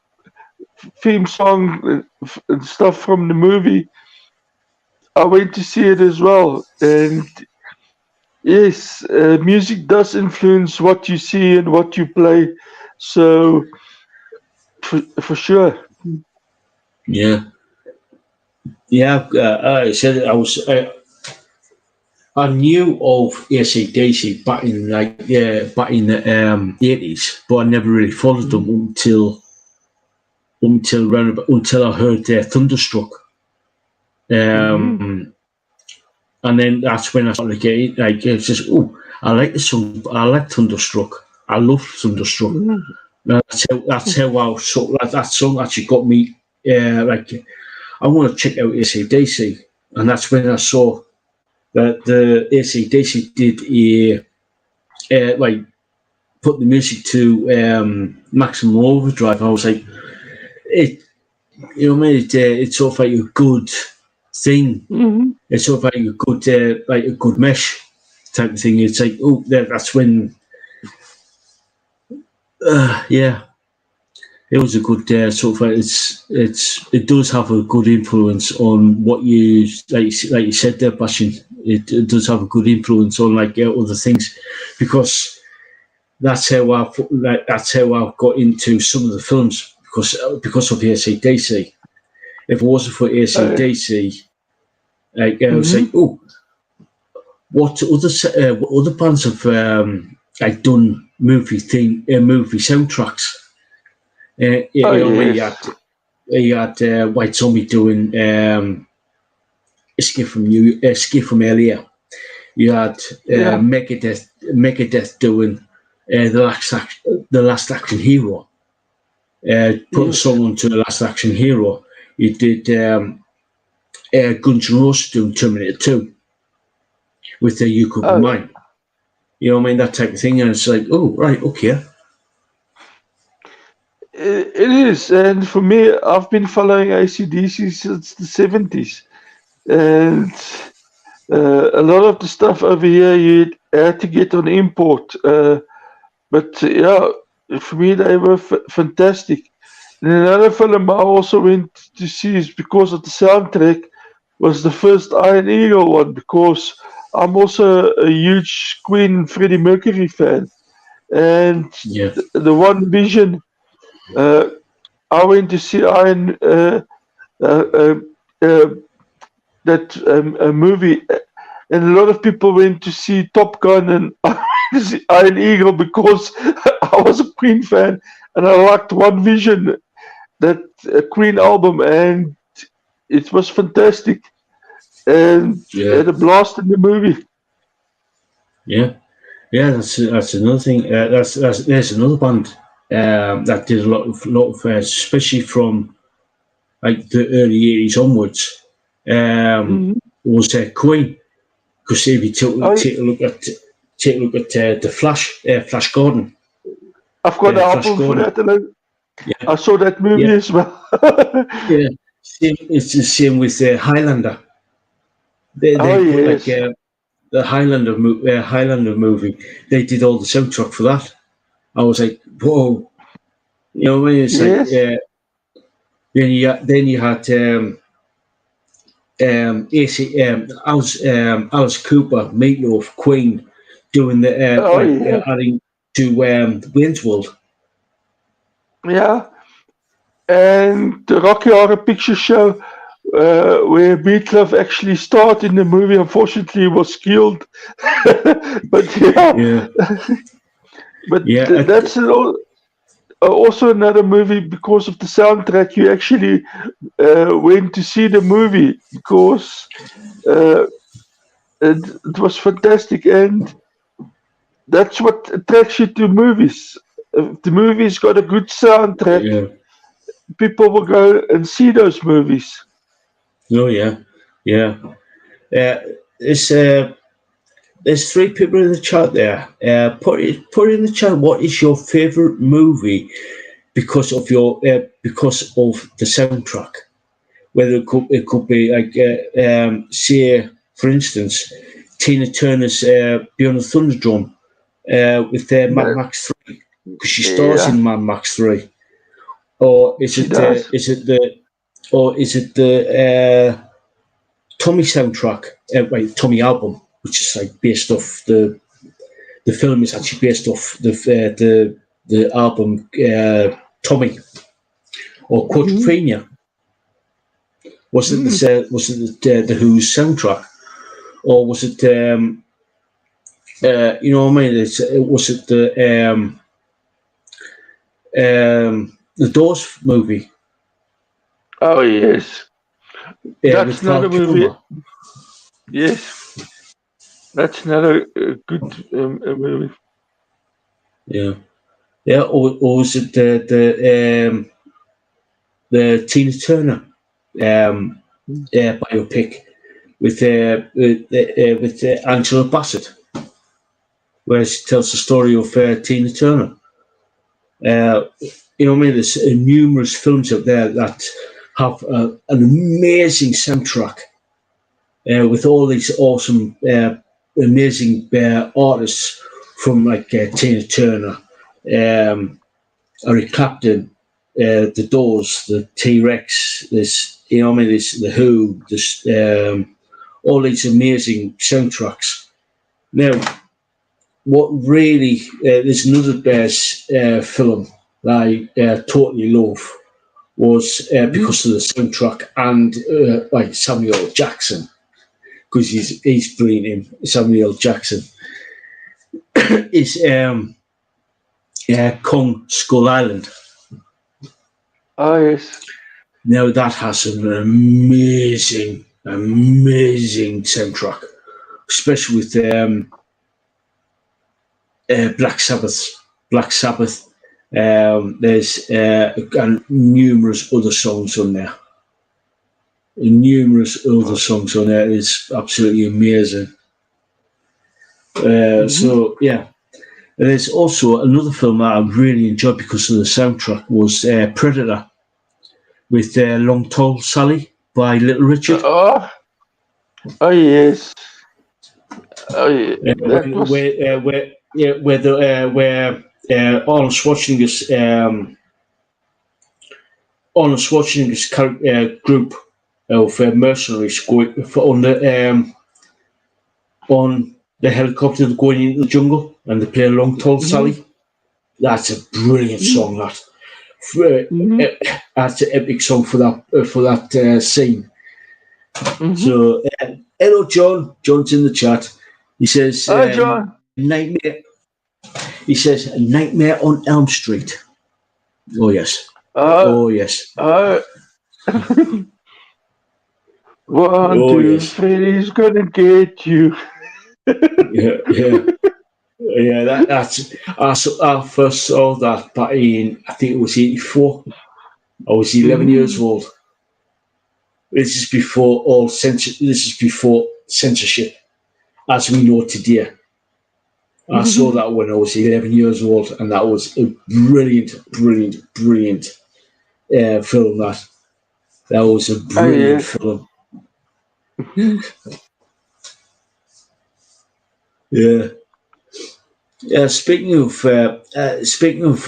theme song and stuff from the movie. I went to see it as well. And yes, music does influence what you see and what you play. So for sure. Yeah. I said I was. I knew of AC/DC back in the 80s, but I never really followed them until I heard Thunderstruck, and then that's when I started getting like it's just I like the song, I like Thunderstruck, I love Thunderstruck. That's how that song actually got me like I want to check out AC/DC, and that's when I saw that the AC/DC did like put the music to Maximum Overdrive. I was like, it's sort of like a good thing. It's sort of like a good mesh type of thing. It's like that's when it was a good sort of like it does have a good influence on what you like you said there, Basjan. It does have a good influence on other things, because that's how I got into some of the films because of AC/DC. If it wasn't for AC/DC, I was like, what other bands have done movie soundtracks? You had White Zombie doing Escape from Earlier. You had Megadeth doing the Last Action Hero. Put a song onto the Last Action Hero. You did Guns N' Roses doing Terminator 2 with the You Could Be Mine. You know what I mean? That type of thing. And it's like, oh, right, okay. It is, and for me, I've been following AC/DC since the 70s, and a lot of the stuff over here you had to get on import, but yeah, for me they were fantastic. Another film I also went to see is because of the soundtrack was the first Iron Eagle one because I'm also a huge Queen Freddie Mercury fan, and Yeah. the one Vision I went to see uh, uh, uh, that a movie, and a lot of people went to see Top Gun and Iron Eagle because I was a Queen fan and I liked One Vision, that Queen album, and it was fantastic and Yeah. had a blast in the movie. Yeah. Yeah. That's another thing. That's there's another band that did a lot of especially from like the early 80s onwards. Mhm. Was Queen, because if you I, take a look at the Flash Gordon, I've got an Flash album for Gordon. that, and Yeah. I saw that Yeah. movie as well. Yeah. It's the same with Highlander. They Oh put like yes, the Highlander movie. They did all the soundtrack for that. I was like, whoa, you know what I mean? It's like yes. then you had AC, Alice Cooper, Meatloaf, Queen, doing the Oh yeah, adding to Wayne's World. yeah. And the Rocky Horror Picture Show, where Meatloaf actually starred in the movie, unfortunately was killed. But yeah, Yeah, but yeah, that's also another movie because of the soundtrack. You actually went to see the movie because uh, it was fantastic, and that's what attracts you to movies. If the movie's got a good soundtrack, yeah. people will go and see those movies. Oh yeah, yeah. Uh, it's There's three people in the chat there. Put in the chat what is your favorite movie because of the soundtrack. Whether it could be like say for instance Tina Turner's Beyond the Thunderdome with Mad But, Max 3, because she stars yeah, in Mad Max 3, or she does. is it the Tommy soundtrack, Tommy album, which is like based off the film is actually based off the album Tommy, or Mhm. Quadrophenia. Mm. The Who's soundtrack, or was it you know what I mean? Was it the Doors movie Oh yes, with that's not Val a movie. Kilmer? Yes, that's not a good movie. Yeah, yeah, or was it the Tina Turner biopic with Angela Bassett, where she tells the story of Tina Turner. Uh, you know what I mean? There's numerous films out there that have an amazing soundtrack with all these awesome, amazing artists from like Tina Turner, um, Eric Clapton, the Doors, the T Rex. This, you know what I mean? This the Who. This all these amazing soundtracks. Now, what really there's another film that I totally love was Mhm. because of the soundtrack and like Samuel L. Jackson, because he's brilliant. Samuel L. Jackson is Kong Skull Island. Oh yes. Now that has an amazing soundtrack, especially with Black Sabbath. Black Sabbath. There's and numerous other songs on there. Numerous other songs on there. It's absolutely amazing. Mhm. So yeah, and there's also another film that I really enjoyed because of the soundtrack was Predator with Long Tall Sally by Little Richard. Oh, oh yes. Oh yeah. That was. Where Arnold Schwarzenegger's Arnold Schwarzenegger's group of mercenaries going on the helicopter going into the jungle, and they play Long Tall Sally. That's a brilliant song. That's an epic song for that scene. So, hello, John. John's in the chat. He says, Hi, John. Nightmare. He says, Nightmare on Elm Street. Oh, yes. Oh, yes. 1, 2, Freddy's gonna get you. Yeah. That's. I first saw that back in, I think it was 84. I was 11 years old. This is before censorship, as we know today. I saw that when I was 11 years old, and that was a brilliant film. That was a brilliant film. Yeah. Speaking of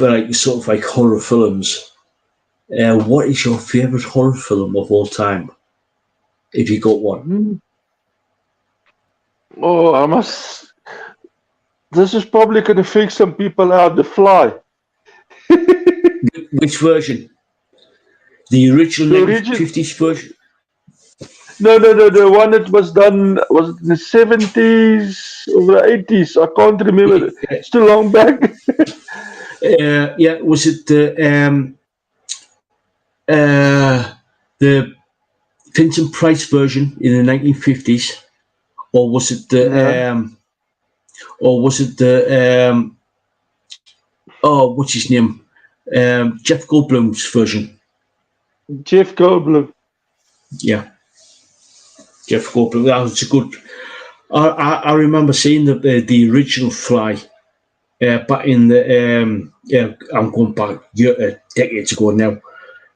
like sort of like horror films, what is your favorite horror film of all time? If you got one. Oh, I must. This is probably going to freak some people out. The Fly. Which version? The original 1950s version? No. The one that was done was it in the 70s or the 80s. I can't remember. It's too long back. Was it the Vincent Price version in the 1950s, or was it the what's his name? Jeff Goldblum's version. Jeff Goldblum. Yeah. Jeff Goldblum. That was a good. I remember seeing the original Fly back in the I'm going back decades ago now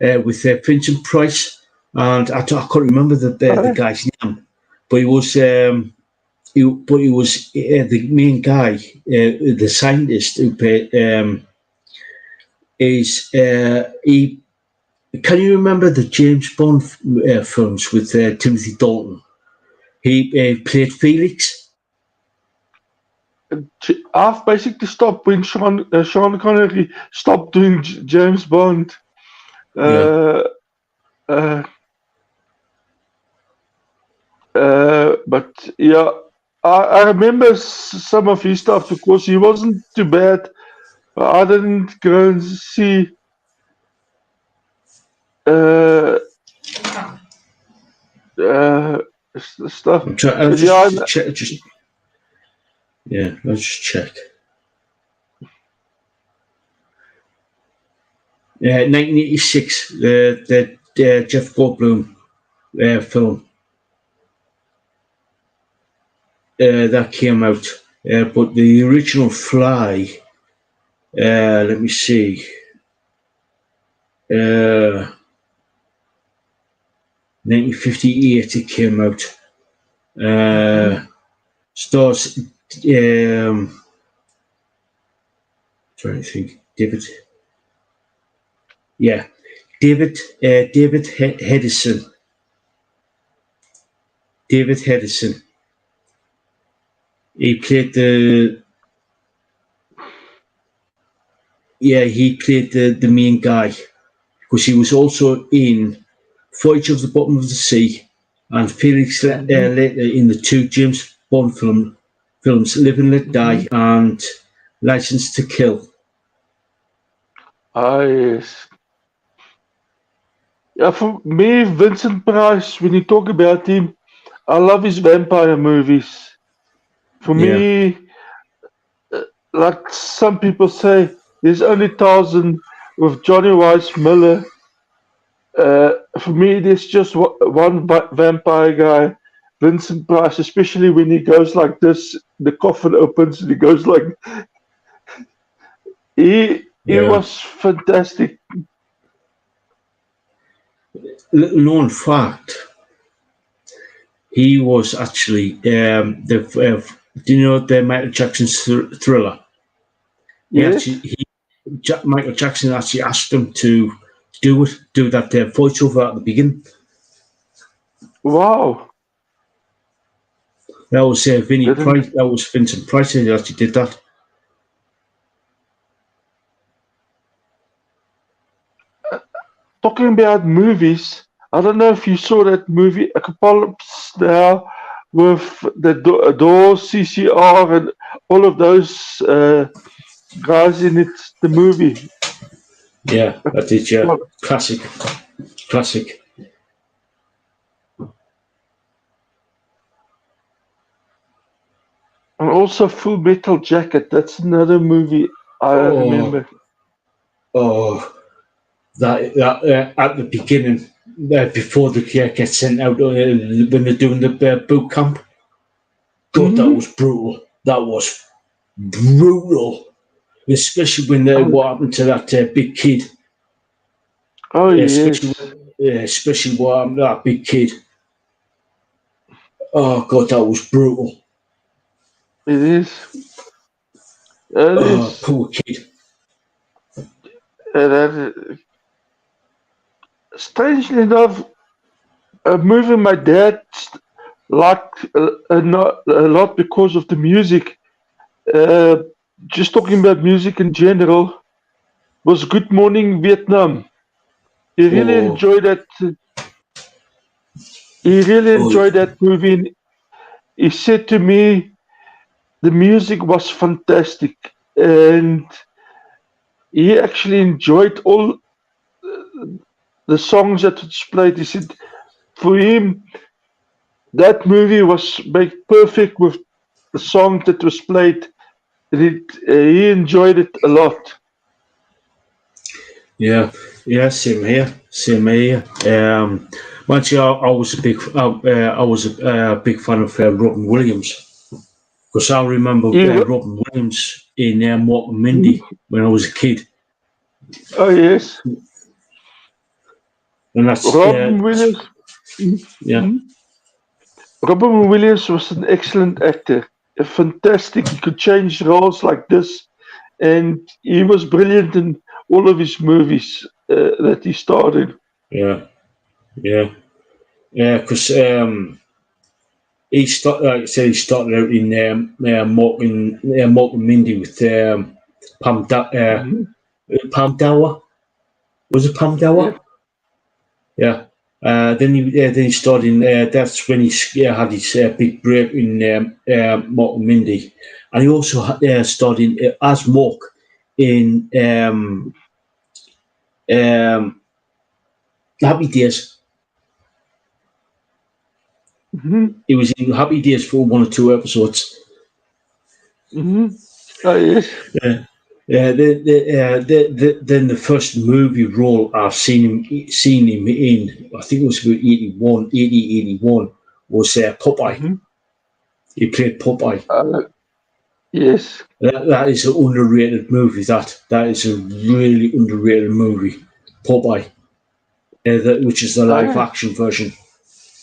with Vincent Price, and I can't remember the guy's name, but he was the main guy, the scientist who played he. Can you remember the James Bond films with Timothy Dalton? He played Felix. I've basically stopped when Sean Connery stopped doing James Bond. But yeah, I remember some of his stuff because he wasn't too bad. I didn't go and see. Stuff. Let's just check. 1986, the Jeff Goldblum film that came out, but the original Fly. Let me see. 1958 it came out. Stars. Trying to think. David Hedison. David Hedison. He played the main guy, because he was also in Voyage of the Bottom of the Sea and Felix later in the two James Bond films Live and Let Die and License to Kill. Yes. Yeah, for me, Vincent Price, when you talk about him, I love his vampire movies. For me, like some people say, there's only 1,000 with Johnny Weiss Miller. For me, there's just one vampire guy, Vincent Price, especially when he goes like this, the coffin opens and he goes like... He was fantastic. Little known fact, he was actually do you know the Michael Jackson's Thriller? Yes. Michael Jackson actually asked him to do that voiceover at the beginning. Wow. That was Price. That was Vincent Price who actually did that. Talking about movies, I don't know if you saw that movie Apocalypse Now with the Doors, CCR, and all of those guys in it. The movie. Yeah, I did. Yeah, classic. And also Full Metal Jacket. That's another movie I remember. Oh, that at the beginning, before the kid gets sent out when they're doing the boot camp. God, that was brutal. That was brutal, especially when what happened to that big kid. Oh yes. Especially what happened to that big kid. Oh God, that was brutal. It is. It is. Poor kid. Strangely enough, a movie my dad liked a lot because of the music. Just talking about music in general was Good Morning Vietnam. He really enjoyed that. He really enjoyed that movie. And he said to me, the music was fantastic, and he actually enjoyed all the songs that was played. He said, for him, that movie was made perfect with the song that was played. He enjoyed it a lot. Yeah, same here. Actually, I was a big fan of Robin Williams because I remember Robin Williams in Mork and Mindy when I was a kid. Oh yes, and that's Robin Williams. Yeah, Robin Williams was an excellent actor. Fantastic. He could change roles like this, and he was brilliant in all of his movies that he starred in. Because he started, like I said, he started out in Mork and Mindy with Pam Dower. Was it Pam Dower? Yeah. Then he started in. That's when he had his big break in Mork and Mindy, and he also starred in as Mork in Happy Days. He was in Happy Days for 1 or 2 episodes. Oh yes. Then the first movie role I've seen him in, I think it was about 81, was Popeye. He played Popeye. Yes. That is an underrated movie. That is a really underrated movie, Popeye, which is the live action version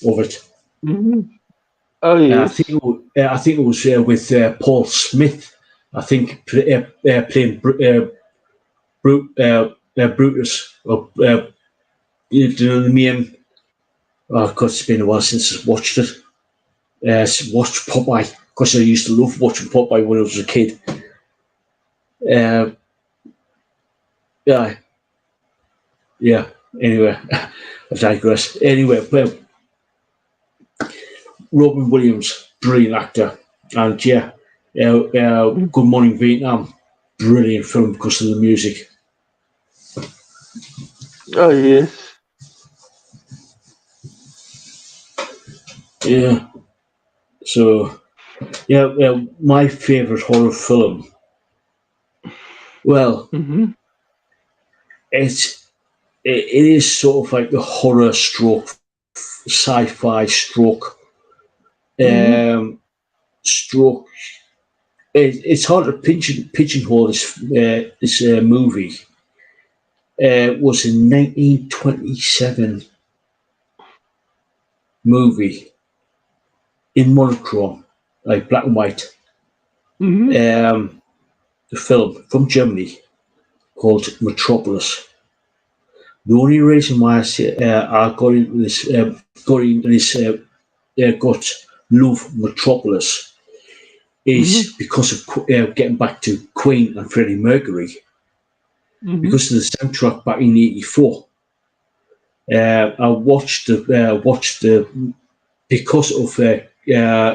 of it. Oh yes. I think it was with Paul Smith. I think playing Brutus or you know the main. Oh God, it's been a while since I watched it. Watched Popeye because I used to love watching Popeye when I was a kid. Yeah. Anyway, I digress. Anyway, well, Robin Williams, brilliant actor, and Good Morning Vietnam, brilliant film because of the music. Oh yes. Yeah. So, my favorite horror film. Well, it is sort of like the horror stroke, sci-fi stroke, stroke. It's hard to pigeonhole this movie. It was a 1927 movie in monochrome, like black and white. The film from Germany called Metropolis. The only reason why I got into this, got love Metropolis Mm-hmm. is because of getting back to Queen and Freddie Mercury, Mm-hmm. because of the soundtrack back in '84. I watched the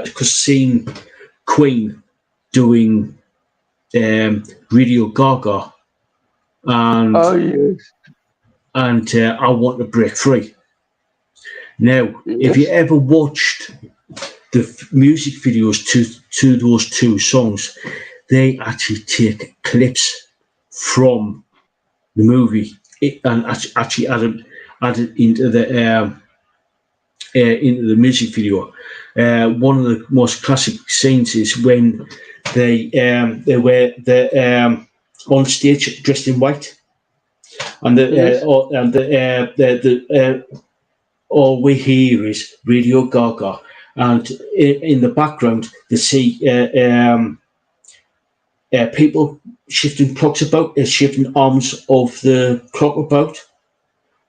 because seeing Queen doing Radio Gaga and Oh yes, I Want to Break Free. Now, if you yes. ever watched the music videos to those two songs, they actually take clips from the movie and actually added into the music video. One of the most classic scenes is when they were on stage dressed in white, and Yes. all we hear is Radio Gaga, and in the background they see people shifting clocks about, shifting arms of the clock about.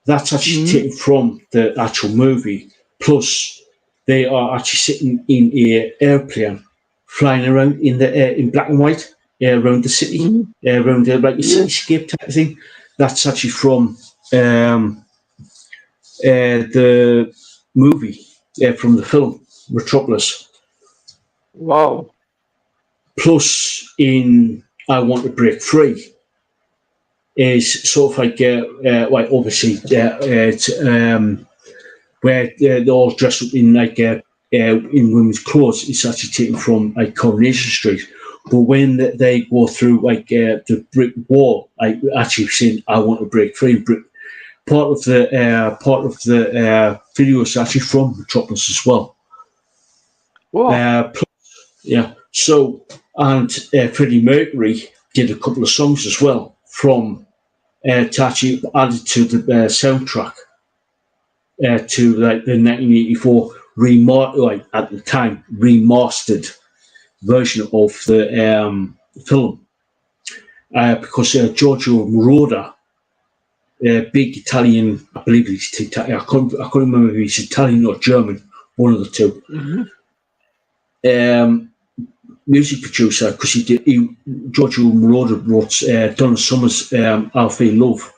That's actually Mm-hmm. taken from the actual movie. Plus, they are actually sitting in an airplane, flying around in black and white around the city, Mm-hmm. around like a Yes. cityscape type of thing. That's actually from um, the movie, from the film Metropolis. Wow. Plus, in I Want to Break Free is sort of like obviously it's where they're all dressed up in in women's clothes. It's actually taken from like Coronation Street. But when they go through the brick wall, like actually saying "I want to break free," part of the video is actually from Metropolis as well. Wow. Plus, yeah. So and Freddie Mercury did a couple of songs as well from to actually added to the soundtrack to like the 1984 like at the time remastered version of the film, because Giorgio Moroder, big Italian, I believe he's Italian. I can't remember if he's Italian or German, one of the two. Mm-hmm. Um, Music producer, because Giorgio Moroder wrote Donna Summer's "Alfie Love"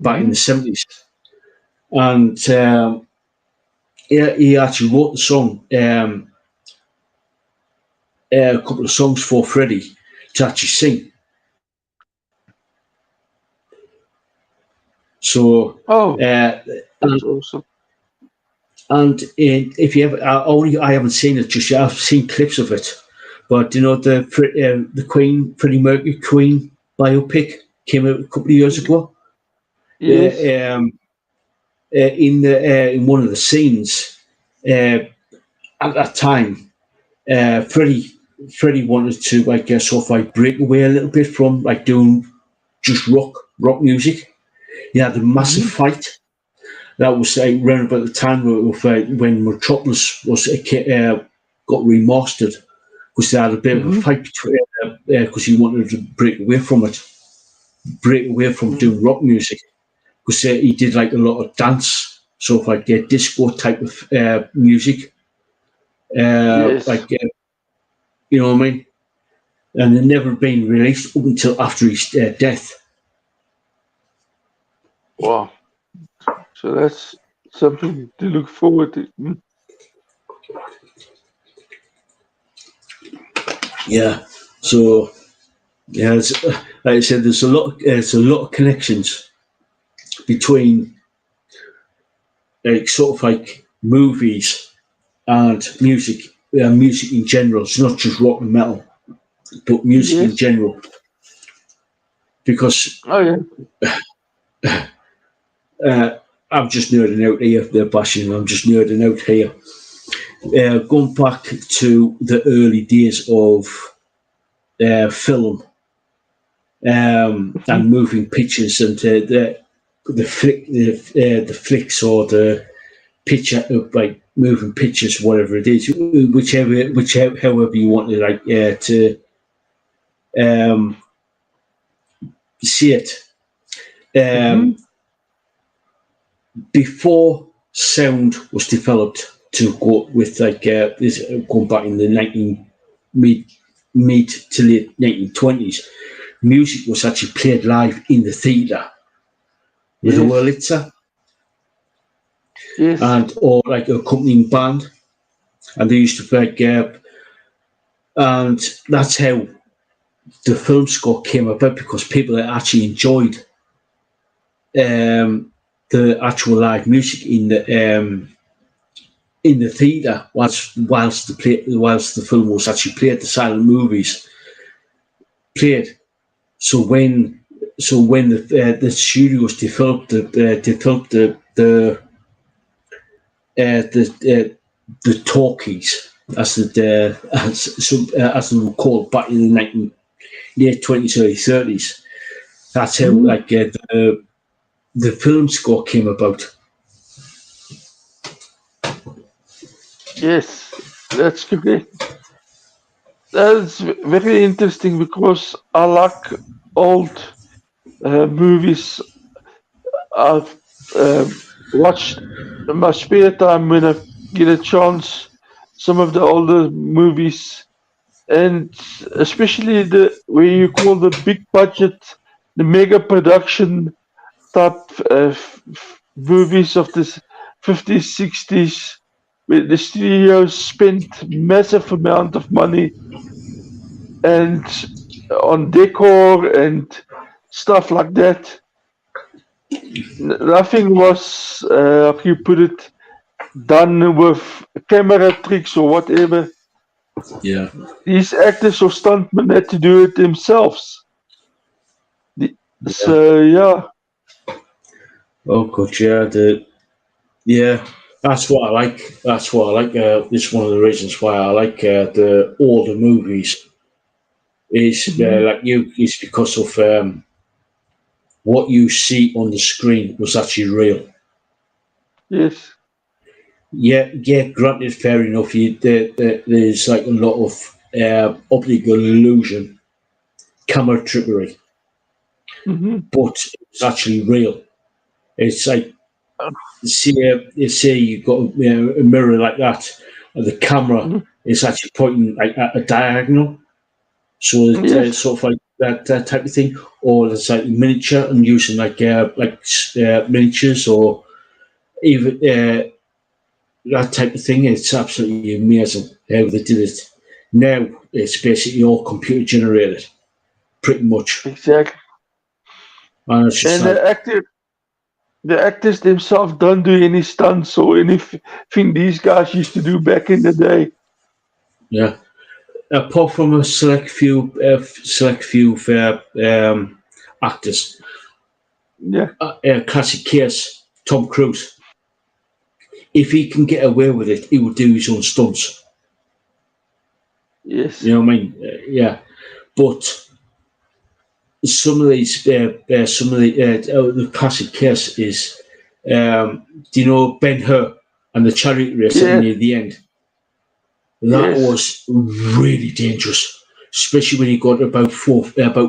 back in Mm-hmm. the '70s, and he actually wrote the song. A couple of songs for Freddie to actually sing. So, Oh, uh, that's awesome. if you ever, I haven't seen it just yet. I've seen clips of it, but you know the Queen, Freddie Mercury Queen biopic came out a couple of years Mhm. ago. Yes. Uh, um, in one of the scenes, at that time, Freddie wanted to sort of like break away a little bit from like doing just rock music. He had a massive Mm-hmm. fight. That was around about the time when Metropolis was got remastered, because they had a bit of a Mm-hmm. fight between because he wanted to break away from it, break away from Mm-hmm. doing rock music, because he did like a lot of dance, sort of like disco type of music, Yes. like you know what I mean, and they'd never been released up until after his death. Wow. So that's something to look forward to. Mm. Yeah, so yeah, like I said, there's a lot of connections between like sort of like movies and music in general. It's not just rock and metal, but music in Yes. general. Because Oh yeah. uh, I'm just nerding out here. They're bashing. I'm just nerding out here. Going back to the early days of film Mhm. and moving pictures and the flicks or the picture of like moving pictures, whatever it is, whichever however you want to to um, see it. Um, Mhm. before sound was developed to go with this going back in the mid to late 1920s, music was actually played live in the theatre with a Wurlitzer and or like a accompanying band, and they used to and that's how the film score came about, because people actually enjoyed the actual live music in the theatre whilst the film was actually played, the silent movies played. So when the studios developed the talkies, as they were called back in the late 20s, early 30s. That's how the film score came about. Yes, that's correct. That's very interesting because I like old movies. I've watched in my spare time when I get a chance some of the older movies, and especially the where you call the big budget, the mega production type movies of the 50s, 60s, where the studios spent massive amount of money and on decor and stuff like that. Nothing was, how can you put it, done with camera tricks or whatever. Yeah. These actors or stuntmen had to do it themselves. So yeah. Oh god, yeah. That's what I like. That's what I like. It's one of the reasons why I like the older movies. Is is because of what you see on the screen was actually real. Yes. Yeah. Granted, fair enough. There's like a lot of optical illusion, camera trickery, Mm-hmm. but it's actually real. It's like say you've got a mirror like that, and the camera is actually pointing like at a diagonal, so it's Yes. sort of like that type of thing, or it's like miniature and using miniatures or even that type of thing. It's absolutely amazing how they did it. Now it's basically all computer generated, pretty much, Exactly. and it's just And like the actors themselves don't do any stunts or anything these guys used to do back in the day. yeah. Apart from a select few actors. Yeah. Classic case, Tom Cruise. If he can get away with it, he would do his own stunts. Yes. You know what I mean? Yeah. But some of these, the classic case is, do you know Ben Hur and the chariot race at Yes. near the end? That Yes. was really dangerous, especially when you got about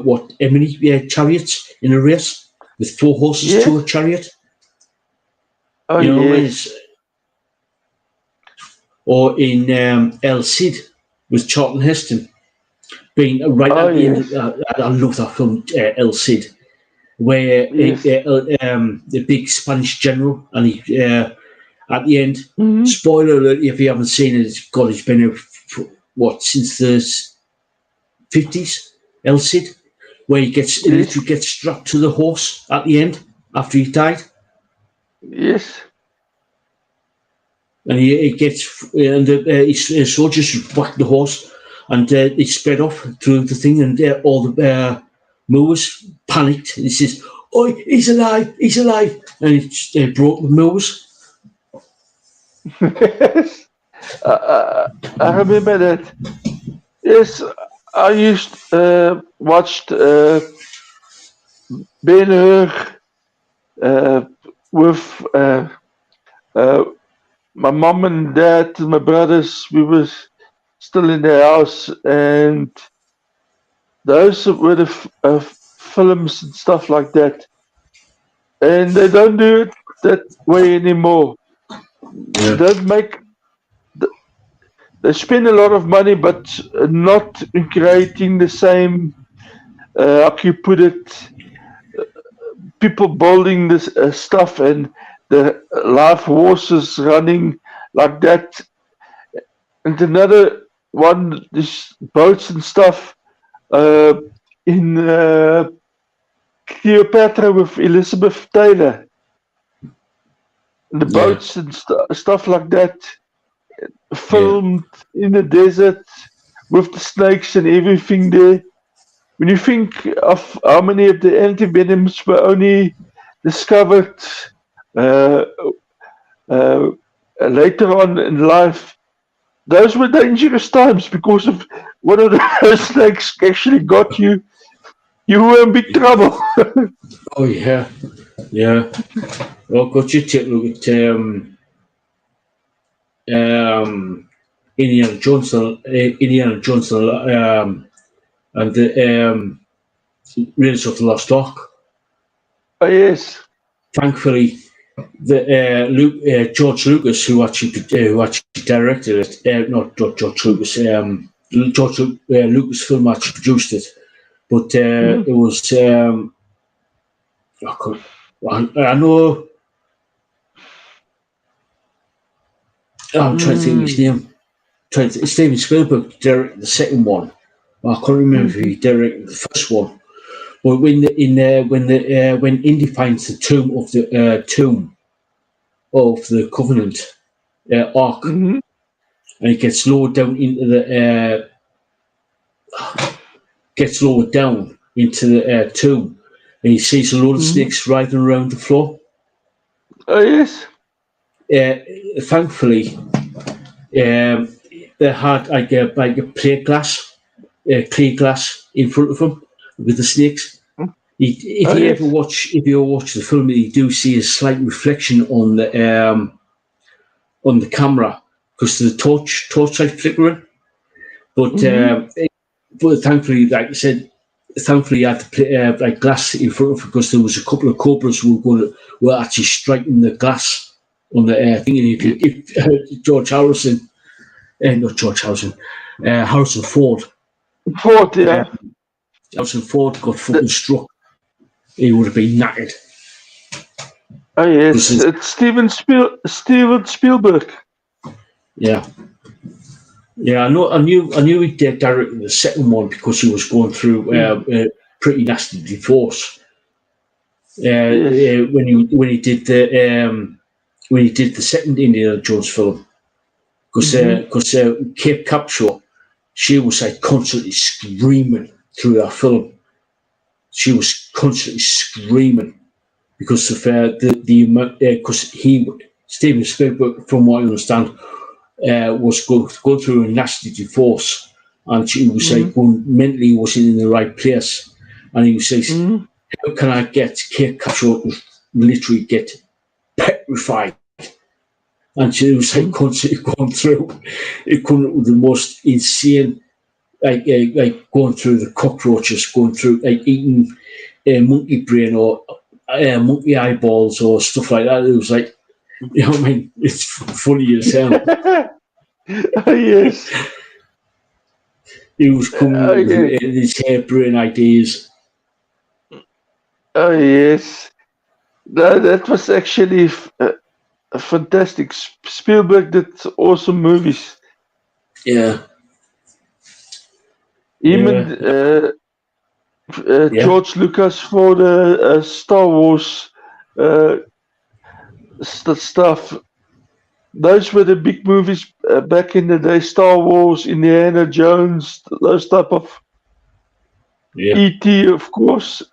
what, how many chariots in a race with 4 horses to Yes. a chariot? Oh You know what I mean? yes. Or in El Cid with Charlton Heston being right Oh at the end. yes. I love that film, El Cid, where Yes. the big Spanish general, and he at the end. Mm-hmm. Spoiler alert! If you haven't seen it, God, it's been out for, what, since the 50s. El Cid, where he Yes. literally gets strapped to the horse at the end after he died. Yes. And he gets, and his soldiers whack the horse, and he sped off through the thing, and all the mowers panicked. He says, "Oh, he's alive! He's alive!" And he broke the mowers. Yes. I remember that. Yes, I used watched Ben Hur with uh, my mom and dad and my brothers. We were still in the house, and those were the films and stuff like that. And they don't do it that way anymore. Yeah. They spend a lot of money, but not in creating the same. How can you put it? People building this stuff and the live horses running like that. And another one, this boats and stuff in Cleopatra with Elizabeth Taylor. The boats and stuff like that, filmed in the desert with the snakes and everything there. When you think of how many of the antivenoms were only discovered later on in life, those were dangerous times because of one of those snakes actually got you. You were in big trouble. Oh yeah, yeah. Well, got you take a look at Indiana Jones, and the Raiders of the Lost Ark. Oh, yes. Thankfully, the George Lucas, who actually directed it, not George Lucas, George Lucasfilm actually produced it, but it was. I know. I'm trying to think of his name. Steven Spielberg directed the second one. I can't remember if he directed the first one. But when Indy finds the tomb of the Covenant Ark, and it gets lowered down into the tomb, and he sees a load of snakes riding around the floor. Oh, yes. Thankfully, they had like a plate glass, clear glass in front of them with the snakes. If you ever watch the film, you do see a slight reflection on the camera because the torchlight flickering. But thankfully, like I said, thankfully you had to put like glass in front of it because there was a couple of cobras who were actually striking the glass on the thing. And if George Harrison, not George Harrison, Harrison Ford. Ford, yeah. Harrison Ford got fucking struck. He would have been knackered. Oh yes, it's Steven Spielberg. Yeah. Yeah, I knew he did directed the second one because he was going through a pretty nasty divorce. When he did the second Indiana Jones film, because Kate Capshaw, she was like constantly screaming through that film. She was constantly screaming because of because Steven Spielberg, from what I understand, was going through a nasty divorce, and she was like mentally wasn't in the right place, and he was saying, "How can I get Kate Capshaw to literally get petrified?" And she was like constantly going through the most insane, like going through the cockroaches, going through like eating monkey brain or monkey eyeballs or stuff like that. It was like, you know what I mean? It's funny as hell. Yes. He was coming up with these harebrained ideas. Oh yes, that was actually fantastic. Spielberg did awesome movies. Yeah. Even George Lucas for the Star Wars stuff. Those were the big movies back in the day. Star Wars, Indiana Jones, those type of. E.T. of course.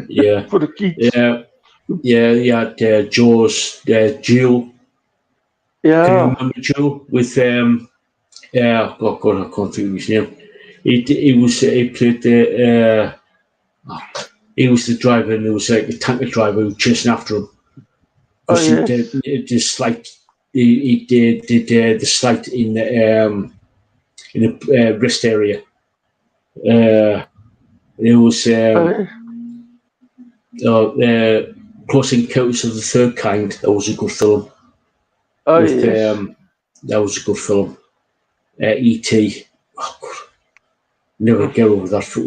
Yeah. For the kids. Yeah. You had Jaws, Jill. Yeah. Can you remember Jill with oh God, I can't think of his name. He played the he was the driver, and there was like a tanker driver who was chasing after him. Oh, yes. He did the slight in the wrist area. It was Close Encounters of the Third Kind. That was a good film. Oh, yes. That was a good film. E.T. Oh, God. Never get over that film.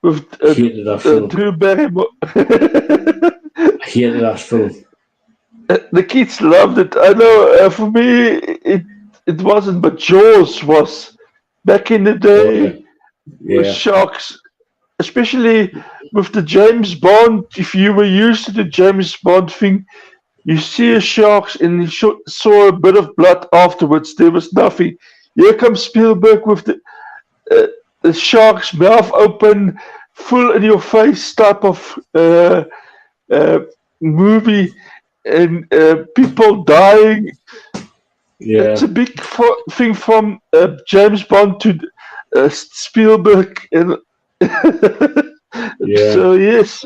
With Hated that film. Drew Barrymore. I hated that film. The kids loved it. I know. For me, it wasn't, but Jaws was back in the day. With Yeah. sharks, especially with the James Bond. If you were used to the James Bond thing, you see a shark and you saw a bit of blood afterwards. There was nothing. Here comes Spielberg with the shark's mouth open, full in your face type of movie, and people dying. Yeah. It's a big thing from James Bond to Spielberg, and Yeah. so yes.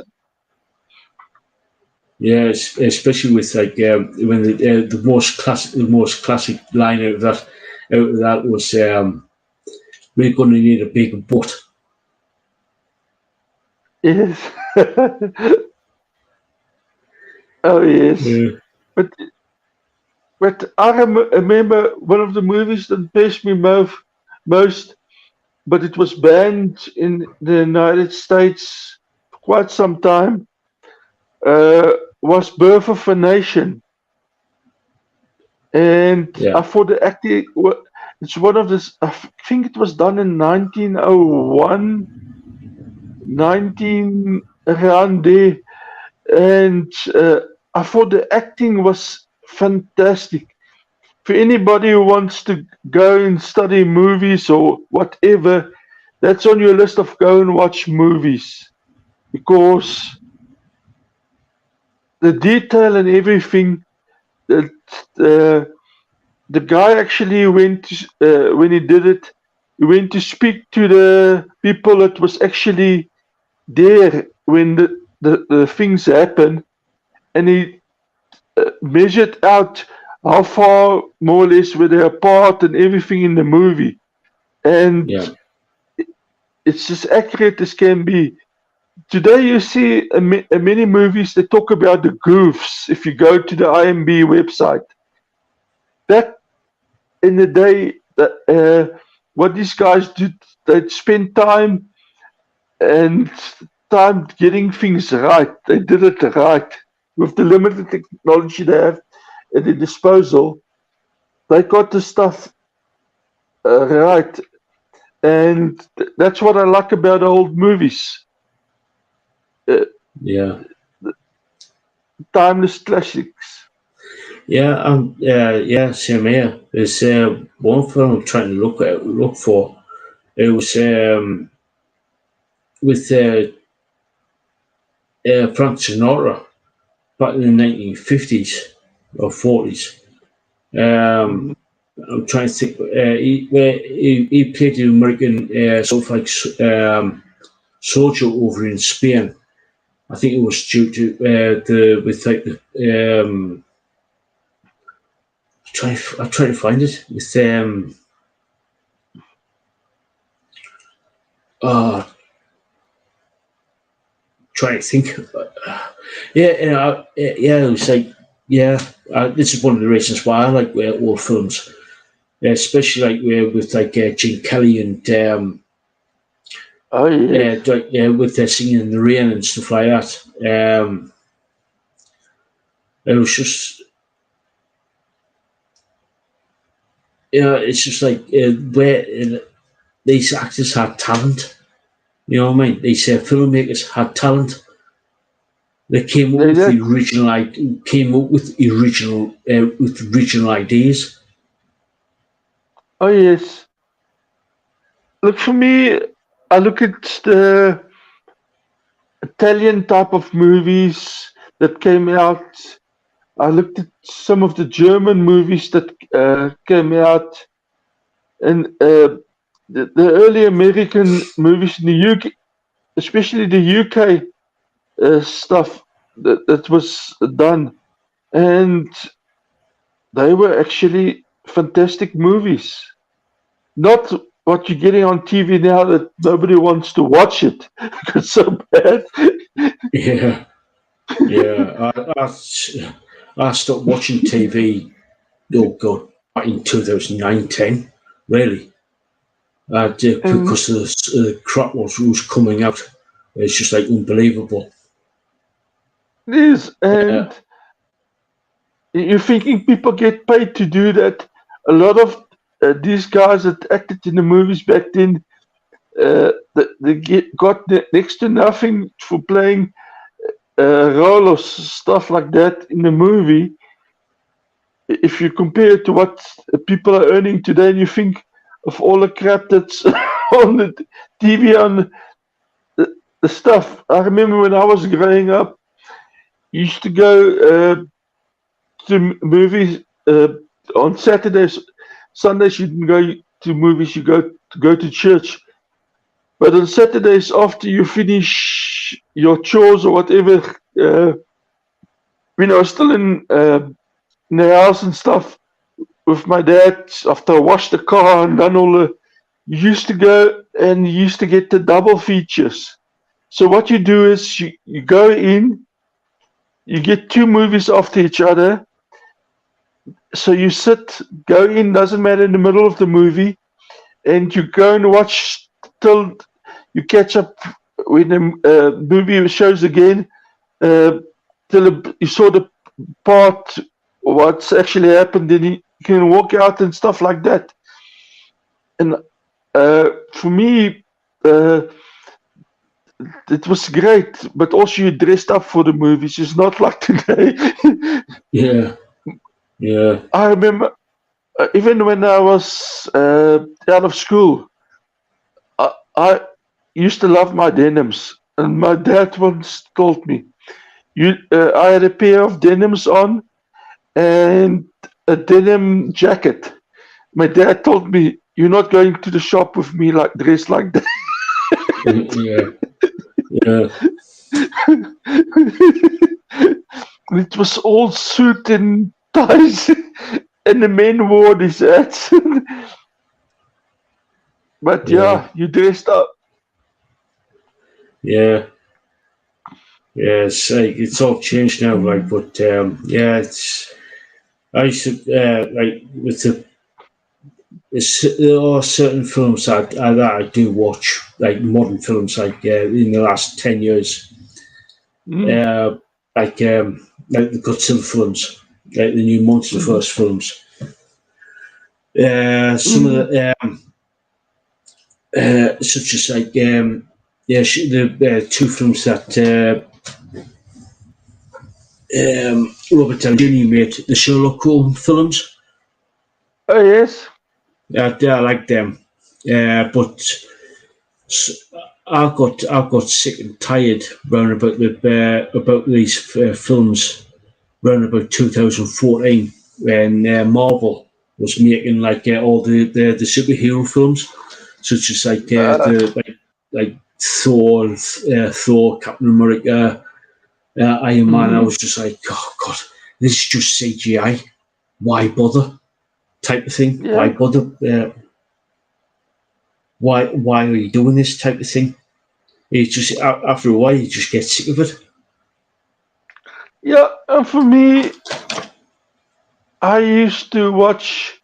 Yeah, especially with like when the most classic line out of that was we're going to need a big butt. Yes. Oh yes. Yeah. But I remember one of the movies that impressed me most, but it was banned in the United States for quite some time. Was Birth of a Nation, and Yeah. I thought the acting. It's one of this. I think it was done in 1901, 19 around there, and I thought the acting was fantastic. For anybody who wants to go and study movies or whatever, that's on your list of go and watch movies, because the detail and everything that the guy actually went to, when he did it, he went to speak to the people that was actually there when the things happen, and he measured out how far more or less were they apart and everything in the movie, and Yeah. it's as accurate as can be. Today you see many movies that talk about the goofs. If you go to the IMB website, back in the day, what these guys did, they'd spend time and time getting things right. They did it right with the limited technology they have at their disposal. They got the stuff right, and that's what I like about old movies. Yeah. Timeless classics. Yeah, same here. There's one film I'm trying to look for. It was with Frank Sinatra back in the 1950s or 40s. I'm trying to think. He played the American sort of like soldier over in Spain. I think it was due to the with like the I try to find it with uh trying to think. It was like this is one of the reasons why I like old films, especially like with like Gene Kelly and Oh yes. with their singing in the rain and stuff like that. It was just it's just like where these actors had talent. You know what I mean? These filmmakers had talent. They came up They with did. the original ideas. Oh yes. Look, for me, I look at the Italian type of movies that came out. I looked at some of the German movies that came out, and the early American movies in the UK, especially the UK stuff that was done, and they were actually fantastic movies. Not what you're getting on TV now that nobody wants to watch it. It's so bad. Yeah, yeah. I stopped watching TV. Oh God, back in 2009-10, really. And Because of the crap was coming out. It's just like unbelievable. it is, Uh, and you're thinking people get paid to do that. A lot of these guys that acted in the movies back then, got next to nothing for playing a role or stuff like that in the movie. If you compare it to what people are earning today, and you think of all the crap that's on the TV, on the stuff. I remember when I was growing up, you used to go to movies on Saturdays. Sundays you didn't go to movies, you go to church. But on Saturdays after you finish your chores or whatever, when I was still in the house and stuff with my dad, after I washed the car and done all the, you used to go and you used to get the double features. So what you do is you go in, you get two movies after each other. So you go in, doesn't matter, in the middle of the movie, and you go and watch till you catch up when the movie shows again, till you saw the part, what's actually happened, then you can walk out and stuff like that. And for me, it was great, but also you dressed up for the movies. It's not like today. yeah, yeah. I remember even when I was out of school, I used to love my denims, and my dad once told me, I had a pair of denims on and a denim jacket. My dad told me, "You're not going to the shop with me like dressed like that." Yeah, yeah, It was all suit and ties, and the men wore these hats. But yeah, yeah, you dressed up. yeah, yeah. It's like it's all changed now, like, but yeah, it's. I used to like with there are certain films that I do watch, like modern films, like in the last 10 years, Mm, uh, like the Godzilla films, like the new mhm, MonsterVerse films. Some of mm. the such as like yeah, the two films that Robert Downey Jr. made, the Sherlock Holmes films. Oh yes. I like them, but s- I got sick and tired round about these films round about 2014 when Marvel was making like all the superhero films, such as like Uh, like Thor, Captain America, Iron Man. I mhm. was just like, oh God, this is just CGI. Why bother? Type of thing. Why Yeah, bother? Why are you doing this type of thing? It's just after a while you just get sick of it. yeah. And for me, I used to watch.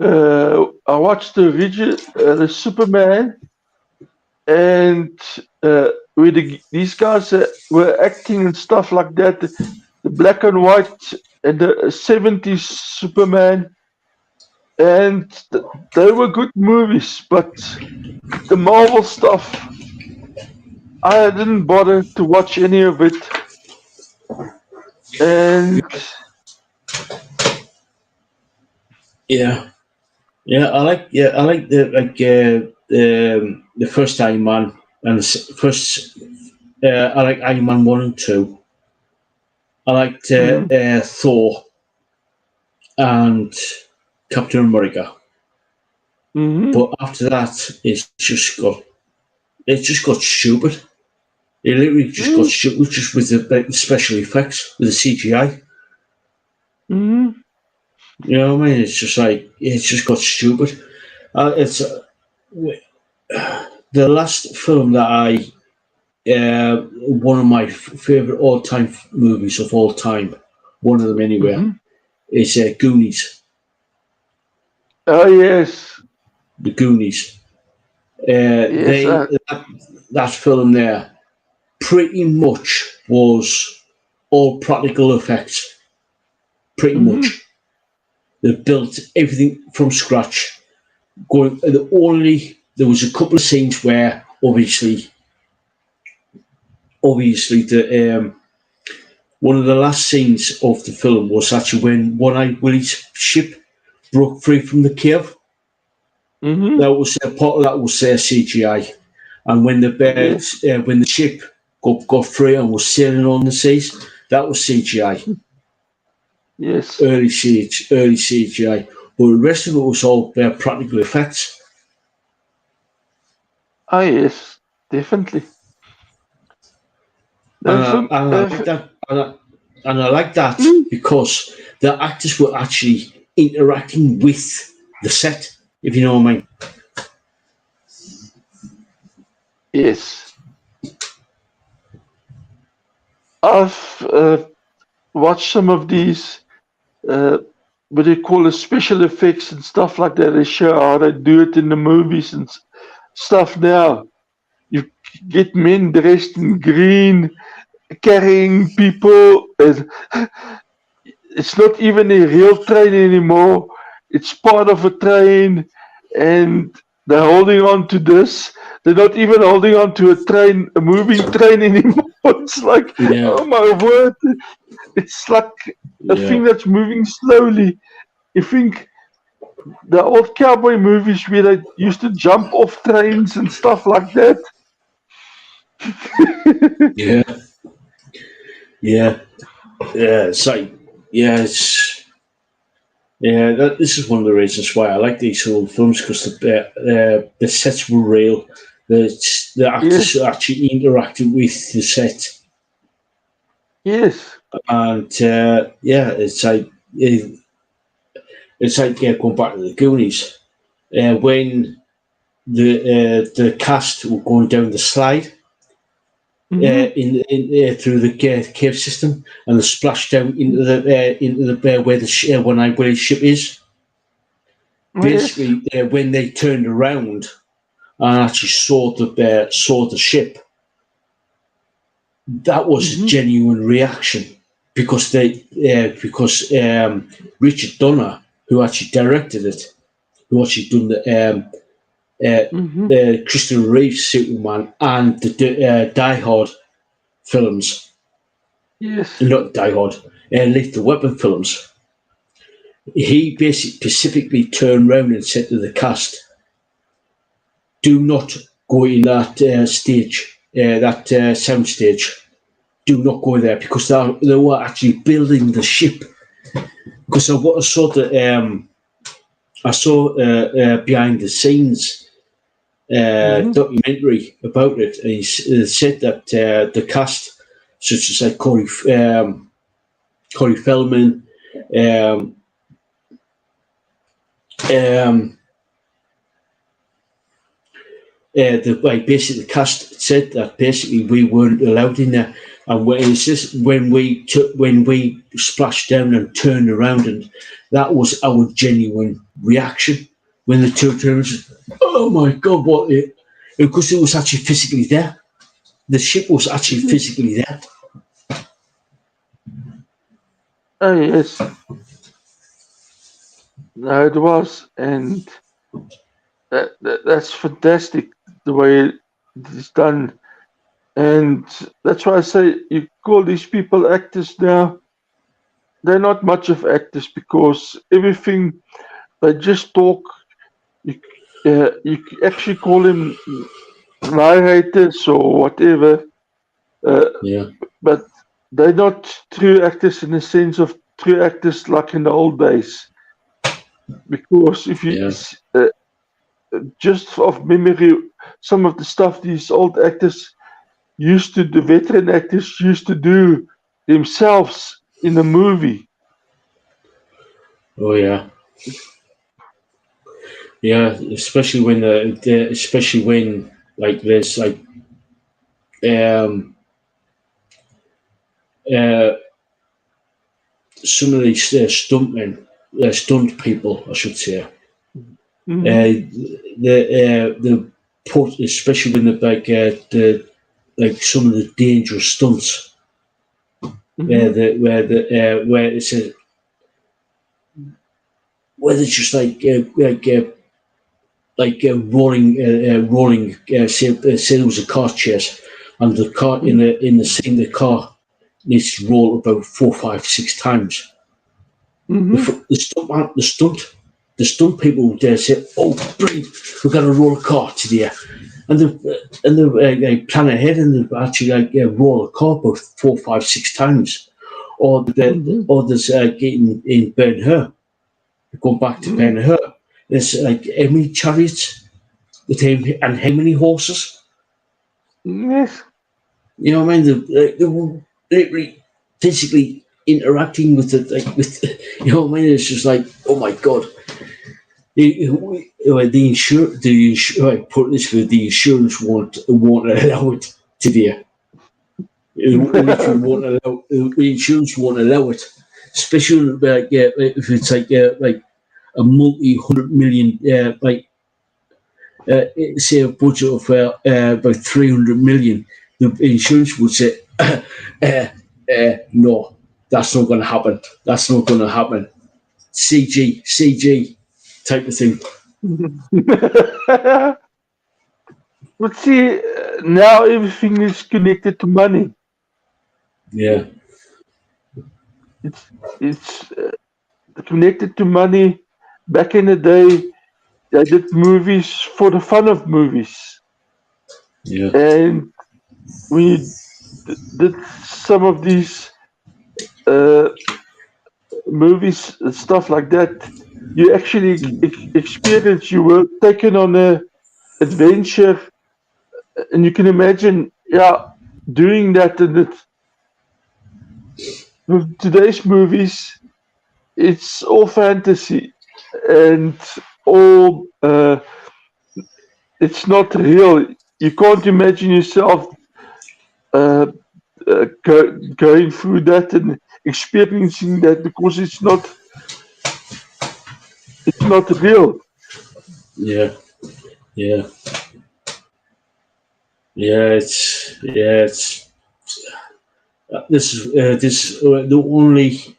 I watched the Superman, and with these guys were acting and stuff like that. The black and white and the 70s Superman, and they were good movies. But the Marvel stuff, I didn't bother to watch any of it. And Yeah, yeah. I like the first Iron Man and first. I like Iron Man 1 and 2. I liked mm, Thor and Captain America. mhm, But after that, it just got stupid. It literally just got mm, stupid just with the special effects, with the CGI. mhm. You know what I mean? It's just like it's just got stupid. It's the last film that one of my favorite all-time movies of all time, one of them anywhere, is Goonies. Oh yes, The Goonies. yes, That film there pretty much was all practical effects. Pretty much, they built everything from scratch. There was a couple of scenes where obviously the one of the last scenes of the film was actually when One-Eyed Willie's ship broke free from the cave. That was part of that was CGI, and when when the ship got free and was sailing on the seas, that was CGI. yes. Early CGI, but the rest of it was all practical effects. Ah yes, definitely. And I like that, and I like that because the actors were actually interacting with the set, if you know what I mean. Yes. I've watched some of these, what do you call it, special effects and stuff like that. They show how they do it in the movies and stuff now. You get men dressed in green, carrying people. And it's not even a real train anymore. It's part of a train, and they're holding on to this. They're not even holding on to a moving train anymore. It's like, oh my word. It's like a thing that's moving slowly. You think the old cowboy movies where they used to jump off trains and stuff like that. Yeah, yeah, yeah. It's like, this is one of the reasons why I like these old films because the sets were real. The actors actually interacted with the set, Yes. and it's like going back to the Goonies when the cast were going down the slide. Through the cave system, and they splashed down into the where the One-Eyed Willie's ship is. Basically, when they turned around and actually saw the ship, that was a genuine reaction because Richard Donner, who actually directed it, who actually done the Christopher Reeve Superman and the Die Hard films. Yes. Not Die Hard, Lethal Weapon films. He basically specifically turned around and said to the cast, "Do not go in that stage, that sound stage. Do not go there because they were actually building the ship." Because of what I saw behind the scenes documentary about it, and he said that the cast, such as like Corey Feldman, basically the cast said that basically we weren't allowed in there, and it's just when we splashed down and turned around, and that was our genuine reaction when the two turned. Oh my God! Because it was actually physically there. The ship was actually physically there. Oh yes. No, it was, and that's fantastic the way it's done. And that's why I say you call these people actors now. They're not much of actors because everything they just talk. You actually call them narrators or whatever, but they're not true actors in the sense of true actors like in the old days. Because if you just of memory, some of the stuff these old actors the veteran actors used to do themselves in a movie. Oh yeah. Yeah, especially when especially when like there's like um uh some of these stunt people, I should say. Mm-hmm. The put, especially when the like some of the dangerous stunts Mm-hmm. where it's a where it's just rolling say there was a car chase and the car in the scene the car needs to roll about 4, 5, 6 times. Mm-hmm. The stunt people there say, "Oh, brilliant! We've got to roll a car today," and they plan ahead and they actually roll a car about 4, 5, 6 times, Mm-hmm. or there's getting in Ben Hur, going back to Mm-hmm. Ben Hur. There's like how many chariots with him and how many horses? Yes. You know what I mean? They were literally physically interacting with it, like with you know what I mean. It's just like, oh my god. I put this way, the insurance won't allow it today. It literally won't allow the insurance won't allow it, especially if it's like a multi 100 million say a budget of about 300 million. The insurance would say, no, that's not going to happen. That's not going to happen. CG type of thing. But see, now everything is connected to money. Yeah, It's connected to money. Back in the day, I did movies for the fun of movies, yeah, and when you did some of these uh, movies and stuff like that, you actually experience. You were taken on a adventure, and you can imagine, yeah, doing that. And with today's movies, it's all fantasy and all. It's not real. You can't imagine yourself uh, going through that and experiencing that because it's not real. yeah, yeah, it's the only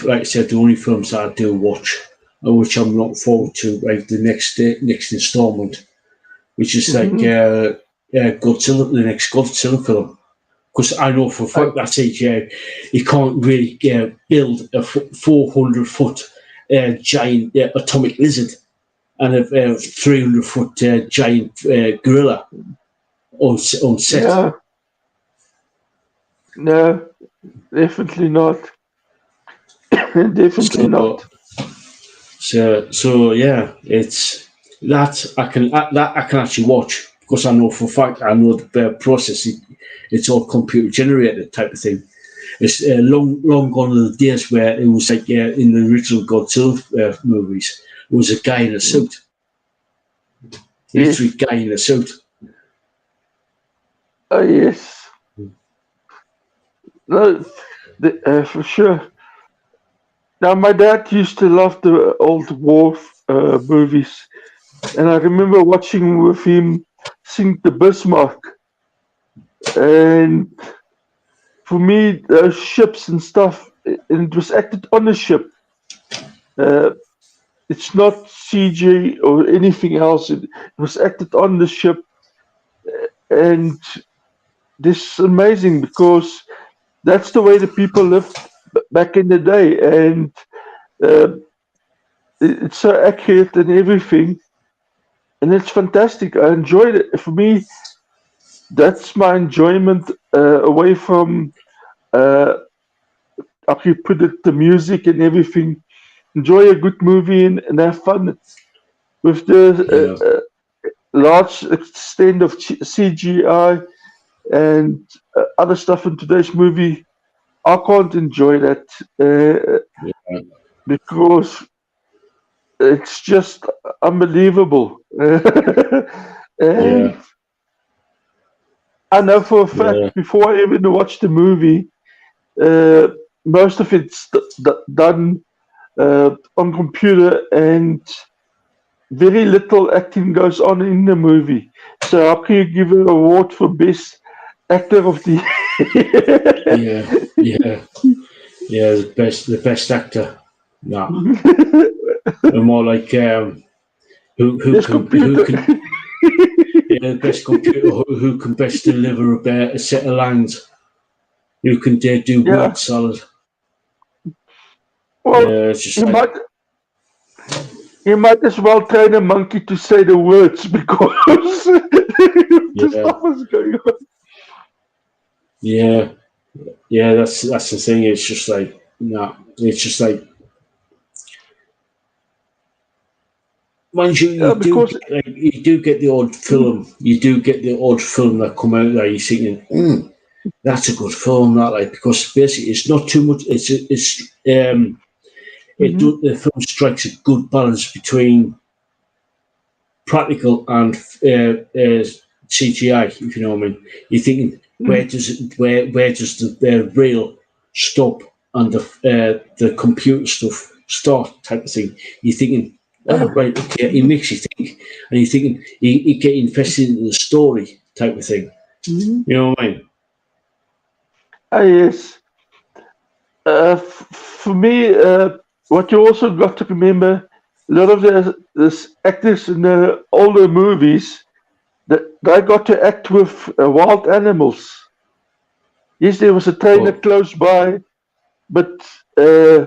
like I said the only films that I do watch, which I'm looking forward to, like the next installment, which is like Hmm. Godzilla, the next Godzilla film. Because I know for a I, fact that CGI, you can't really build a 400 foot giant atomic lizard and a 300 foot giant gorilla on set. yeah, no, definitely not. Definitely So not. so yeah, it's that I can actually watch because I know for a fact I know the process. It's all computer generated type of thing. It's long gone are the days where it was like in the original Godzilla movies, it was a guy in a Mm. suit, Yes. literally guy in a suit. Oh, yes. No, for sure. Now, my dad used to love the old war movies, and I remember watching with him sing the Bismarck. And for me, ships and stuff, and it was acted on the ship. Uh, it's not CG or anything else. It was acted on the ship, and this is amazing because that's the way the people lived back in the day, and uh, it's so accurate and everything, and it's fantastic. I enjoyed it. For me, that's my enjoyment away from uh, how you put it, the music and everything. Enjoy a good movie and have fun with the Yeah, large extent of CGI and other stuff in today's movie. I can't enjoy that yeah, because it's just unbelievable. And Yeah. I know for a Yeah. fact, before I even watched the movie, most of it's done on computer, and very little acting goes on in the movie. So how can you give an award for best actor of the Yeah. Yeah. Yeah. The best actor. No. They're more like Best who computer? can the best computer who can best deliver a set of lines. Who can do Yeah. word salad. Well, Yeah. It's just you like might you might as well train a monkey to say the words because the yeah. stuff is going on. Yeah. Yeah. That's the thing. It's just like no. It's just like once Yeah, because you do get the odd film. You do get the odd film that come out there. You're thinking, that's a good film. That like because basically it's not too much. Mhm. The film strikes a good balance between practical and CGI. If you know what I mean. You're thinking where does the real stop and the computer stuff start type of thing. You're thinking, oh yeah. right, okay. It makes you think, and you're thinking you get invested in the story type of thing. Mhm. You know what I mean? Ah, yes. For me, what you also got to remember, a lot of the actors in the older movies, that they got to act with wild animals. Yes, there was a trainer Oh close by, but uh,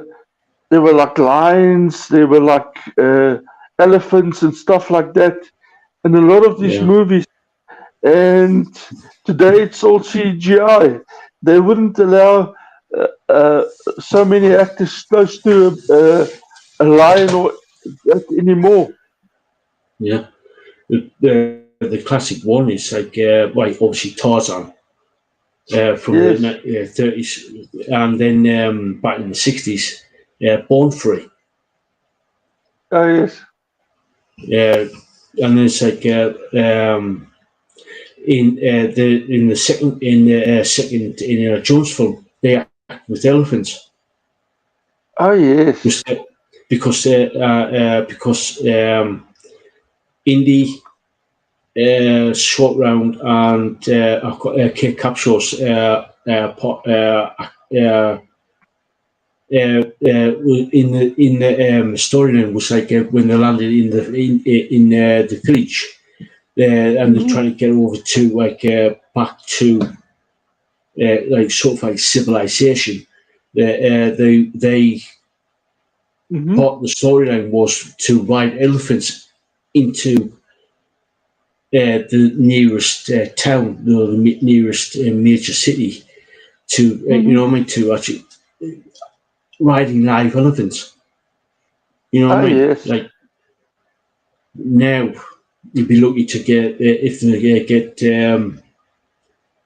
there were like lions, there were like elephants and stuff like that. And a lot of these yeah, movies, and today it's all CGI. They wouldn't allow uh, so many actors close to a lion or that anymore. yeah. The classic one is like like obviously Tarzan from the Yes, 30s, and then back in the 60s, Born Free. oh yes, And it's like in the second Indiana Jones film, they act with elephants oh yes. because because Indy, Short Round, and I've got Kate Capshaw's in the storyline was like when they landed in the village, and they're Mhm, trying to get over to like back to like sort of like civilization. They mhm, part of the storyline was to ride elephants into the nearest town, the nearest major city, to you mhm. know what I mean, to actually riding live elephants. You know Oh what I mean? yes, Like now, you'd be lucky to get if they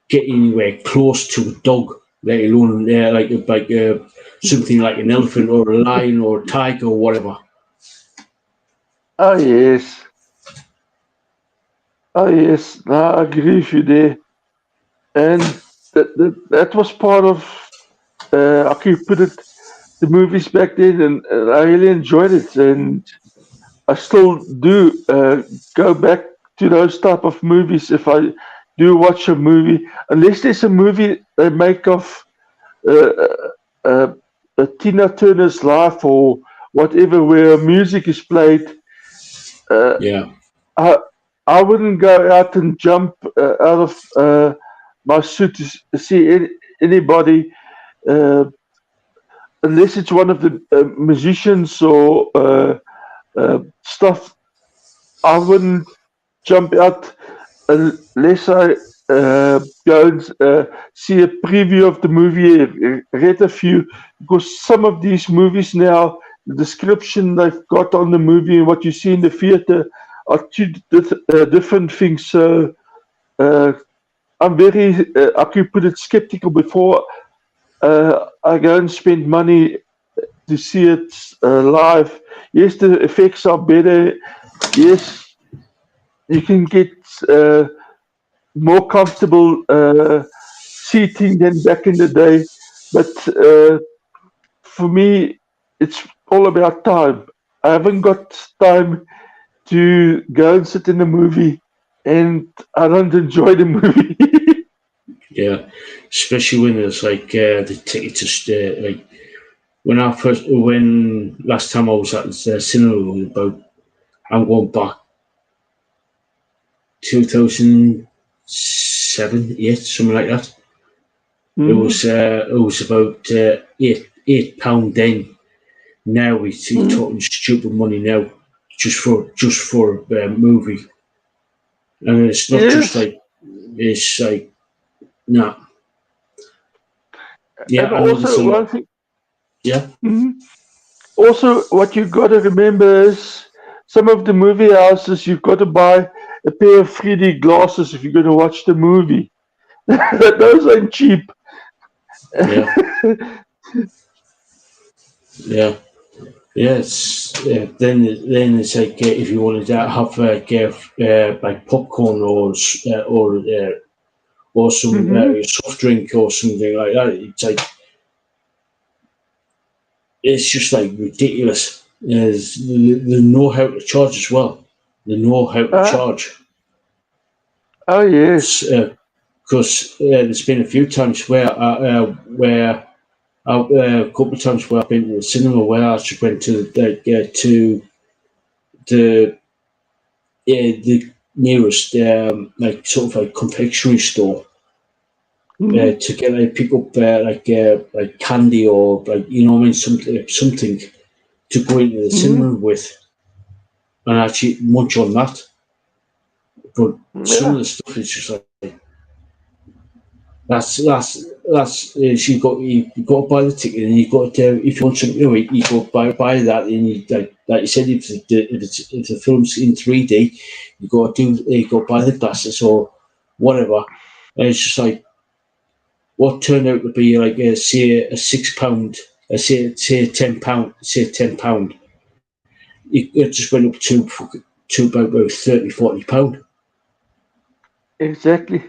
get anywhere close to a dog, let alone something like an elephant or a lion or a tiger or whatever. oh yes, oh yes. No, I agree with you there. And that was part of how can you put it, the movies back then, and I really enjoyed it, and I still do go back to those type of movies if I do watch a movie, unless there's a movie they make of uh, uh, Tina Turner's life or whatever, where music is played. Uh, Yeah, I I wouldn't go out and jump out of my suit to see anybody unless it's one of the musicians or stuff. I wouldn't jump out unless I go and see a preview of the movie, read a few, because some of these movies now, the description they've got on the movie and what you see in the theater are two different things. So uh, I'm very, I could put it, skeptical before I go and spend money to see it live. Yes, the effects are better. Yes, you can get more comfortable seating than back in the day. But for me, it's all about time. I haven't got time to go and sit in a movie, and I don't enjoy the movie. Yeah, especially when there's like the tickets are like when last time I was at the cinema was about I'm going back 2007, 8, something like that. Mm, It was about £8 then. Now he's mm. talking stupid money now, just for a movie, and it's not just Yes, like it's like nah, yeah, and I know there's also a one lot, thing. yeah, Mhm. Also, what you got to remember is some of the movie houses you've got to buy a pair of 3D glasses if you're going to watch the movie. Those ain't cheap. yeah, yeah, yeah. Then it's like if you wanted to have like popcorn or some Hmm. soft drink or something like that, it's like it's just like ridiculous. They know how to charge as well. They know how to Uh, charge. oh yes. Because there's been a few times where a couple of times where I've been to the cinema where I just went to the the nearest like sort of like confectionery store Hmm. to get pick up like candy or like what I mean something to go into the Hmm. cinema with and actually munch on that. But some of Yeah. the stuff is just like that's you got to buy the ticket and you got to if you want something to eat you got to buy that and you like you said if the film's in 3D you got to buy the glasses or whatever and it's just like what turned out to be like say a £6 say £10 it just went up to about 30 £40 Exactly.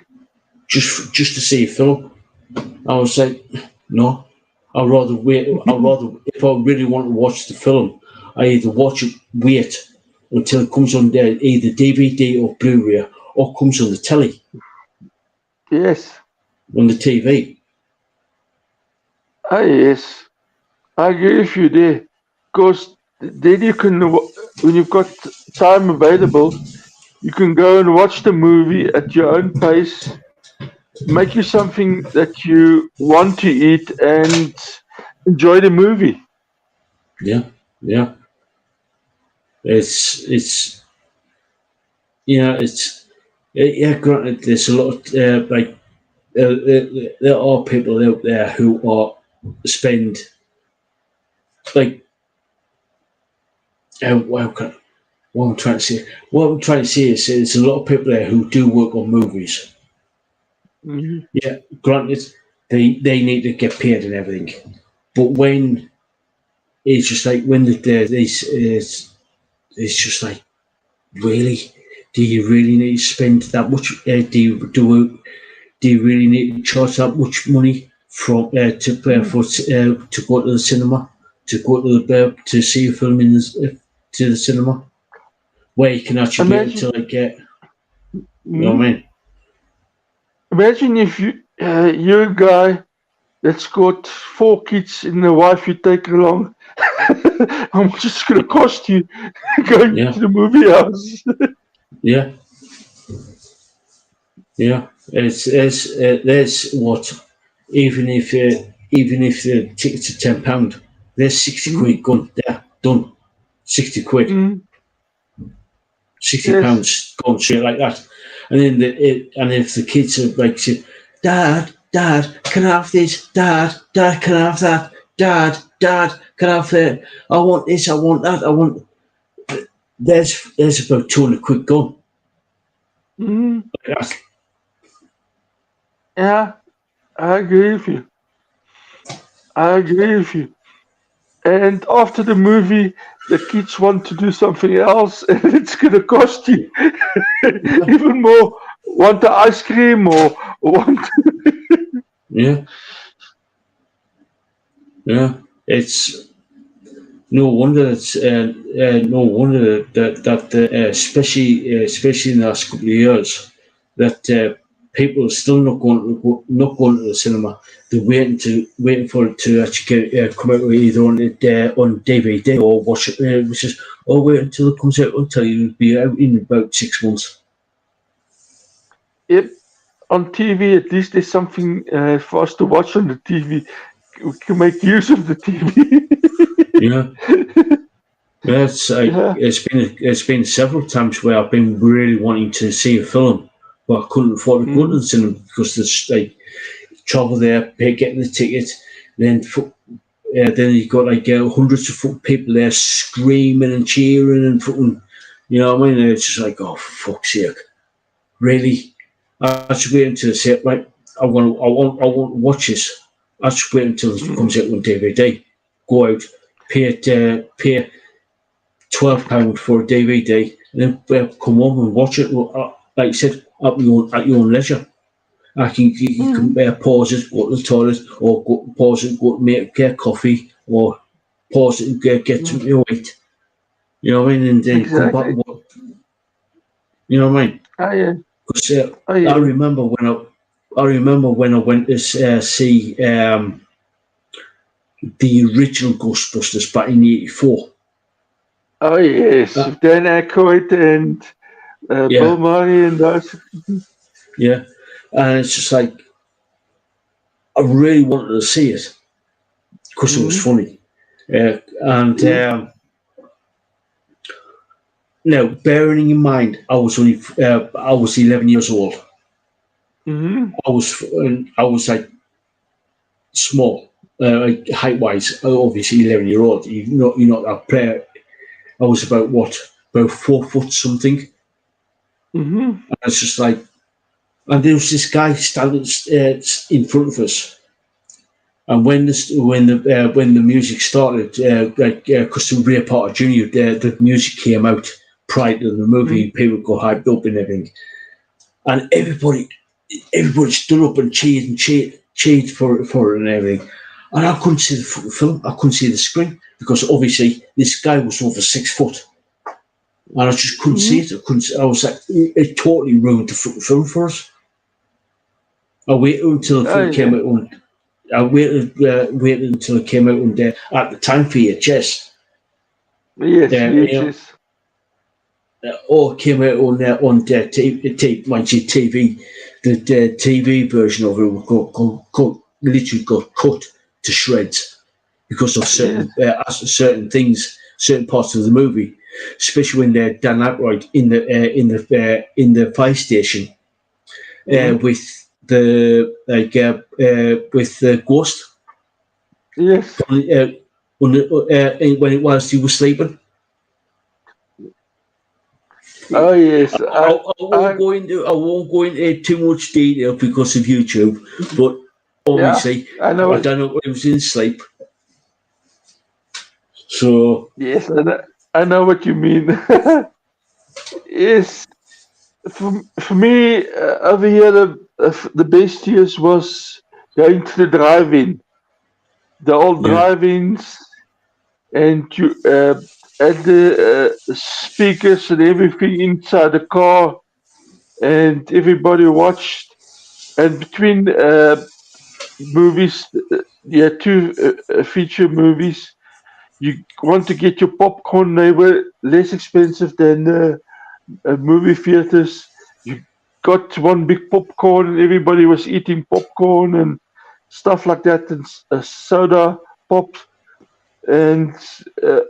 just to see a film. I was like, no, I'd rather wait. I'd rather, if I really want to watch the film, I either wait until it comes on there, either DVD or Blu-ray, or comes on the telly, Yes. on the TV. Ah yes. I agree with you there. Because then you can, when you've got time available, you can go and watch the movie at your own pace, make you something that you want to eat, and enjoy the movie. Yeah, yeah. It's yeah. Granted, there's a lot of like there are people out there who are spend like how can what I'm trying to say is there's a lot of people there who do work on movies. Mhm. Yeah, granted, they need to get paid and everything, but when it's just like when it's just like really, do you really need to spend that much? Do you really need to charge that much money from to go to the cinema to go to the to see a film to the cinema where you can actually be able Imagine, to like get you know what I mhm. mean? Imagine if you're a guy that's got 4 kids and a wife you take along. How much it's going to cost you going Yeah, to the movie house? yeah, yeah. There's what even if the tickets are £10, there's 60 quid Mhm. gone there done. 60 quid, Mhm. sixty Yes. pounds gone straight like that. And then and if the kids are like, say, Dad, can I have this? Dad, can I have that? Dad, can I have that? I want this, I want that, I want. There's about 200 quid gone. Mhm. Like that. Yeah, I agree with you. I agree with you. and after the movie, the kids want to do something else, and it's going to cost you even more. Want the ice cream or want? Yeah, yeah. It's no wonder no wonder that especially in the last couple of years that people are still not going to the cinema. They're waiting for it to actually come out either on DVD or watch it, which is wait until it comes out on telly. It'll be out in about 6 months. Yep, on TV, at least there's something for us to watch on the TV. We can make use of the TV. Yeah. Yeah, Yeah. it's been several times where I've been really wanting to see a film, but I couldn't afford to go to Mm-hmm. the cinema because there's like travel there, pay getting the ticket, then you got like hundreds of people there screaming and cheering and fucking, you know what I mean? And it's just like, oh, for fuck's sake, really? I should wait until it's it. Right, I want to watch this. I should wait until it Mm-hmm. comes out on DVD. Go out, pay £12 for a DVD, and then come home and watch it. Like you said, at your own leisure. You can pause it, go to the toilet, or pause it, go get coffee, or pause it and get something to eat. You know what I mean? And then come back Exactly. and watch. You know what I mean? Oh yeah. Because Oh I yeah. remember when I went to see the original Ghostbusters back in '84. Oh yes. Uh, Dan Aykroyd and Bill yeah, Murray and those. yeah, and it's just like I really wanted to see it because it was Mm-hmm. funny. And Yeah. now, bearing in mind, I was 11 years old. Mm-hmm. I was like small, like height wise. Obviously, 11-year-old. You're not that player. I was about 4 foot something. Mm-hmm. And it's just like, and there was this guy standing in front of us. And when the music started, like Custom Ray Porter Jr., the music came out prior to the movie. People got hyped up and everything, and everybody stood up and cheered for it and everything. And I couldn't see the fucking film. I couldn't see the screen because obviously this guy was over 6 foot, and I just couldn't see Mm-hmm. it. I was like, it totally ruined the fucking film for us. I waited until the Oh film came yeah. out on. I waited until it came out on at the time VHS. Yes. You Yes. know, Yes. or it came out on TV. The TV version of it literally got cut to shreds because of Yes. certain things, certain parts of the movie, especially when Dan Aykroyd in the fire station Mm-hmm. with with the ghost Yes. when it was he was sleeping. Oh yes. I I won't go into too much detail because of YouTube, but yeah. obviously I I know. don't know if it was in sleep. So Yes. I know what you mean. Yes. For me, over here, the best years was going to the drive-in, the old yeah, drive-ins, and you had the speakers and everything inside the car, and everybody watched. And between movies, yeah, two feature movies, you want to get your popcorn. They were less expensive than movie theaters. You got one big popcorn, and everybody was eating popcorn and stuff like that, and soda pop, and uh,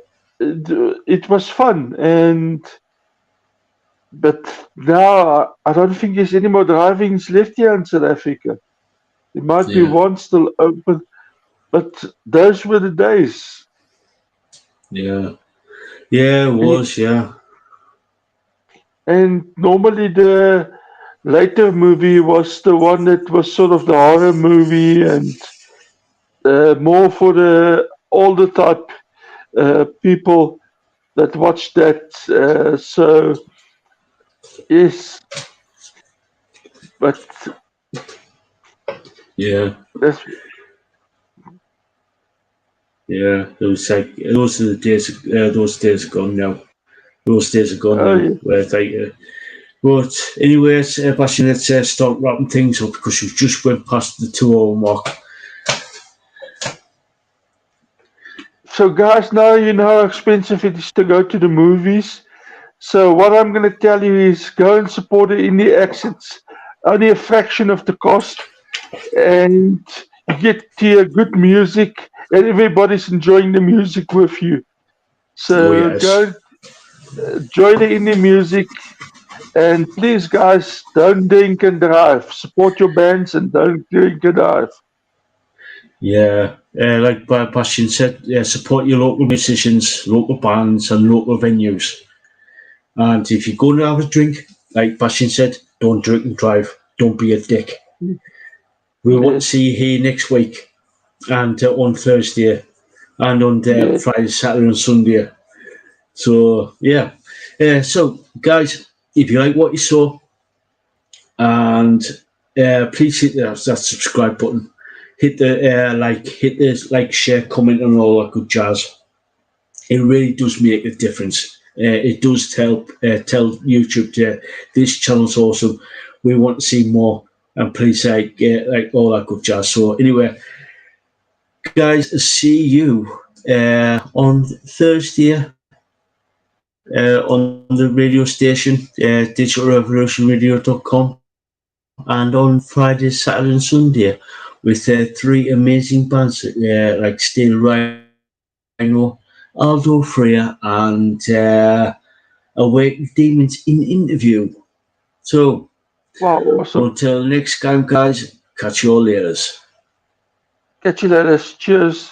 it was fun. And but now I don't think there's any more drive-ins left here in South Africa. There might be yeah, one still open, but those were the days. yeah, yeah. It And, was, yeah, and normally the later movie was the one that was sort of the horror movie and more for the older type. people that watch that. So yes, but Yeah, that's yeah. It was like those are the days. Those days are gone now. Those days are gone oh now. yeah. Where it's like, but anyways, Bashan, let's start wrapping things up because we've just went past the 2 hour mark. So guys, now you know how expensive it is to go to the movies. So what I'm going to tell you is go and support the indie acts. It's only a fraction of the cost, and you get to hear good music, and everybody's enjoying the music with you. Oh So yes, go enjoy the indie music, and please, guys, don't drink and drive. Support your bands and don't drink and drive. yeah. Like Bashan said, support your local musicians, local bands, and local venues. And if you're going to have a drink, like Bashan said, don't drink and drive. Don't be a dick. We want to Yes, see you here next week and on Thursday and on yes. Friday, Saturday, and Sunday. So yeah, so guys, if you like what you saw, and please hit that subscribe button, hit the hit the like, share, comment, and all that good jazz. It really does make a difference. It does tell YouTube this channel's awesome. We want to see more, and please like all that good jazz. So anyway, guys, see you on Thursday on the radio station, digitalrevolutionradio.com, and on Friday, Saturday, and Sunday with 3 amazing bands like Steel Rhino, Aldo Freya, and Awake Demons in interview. So Wow, awesome. until next time, guys, catch you all later. Catch you later. Cheers.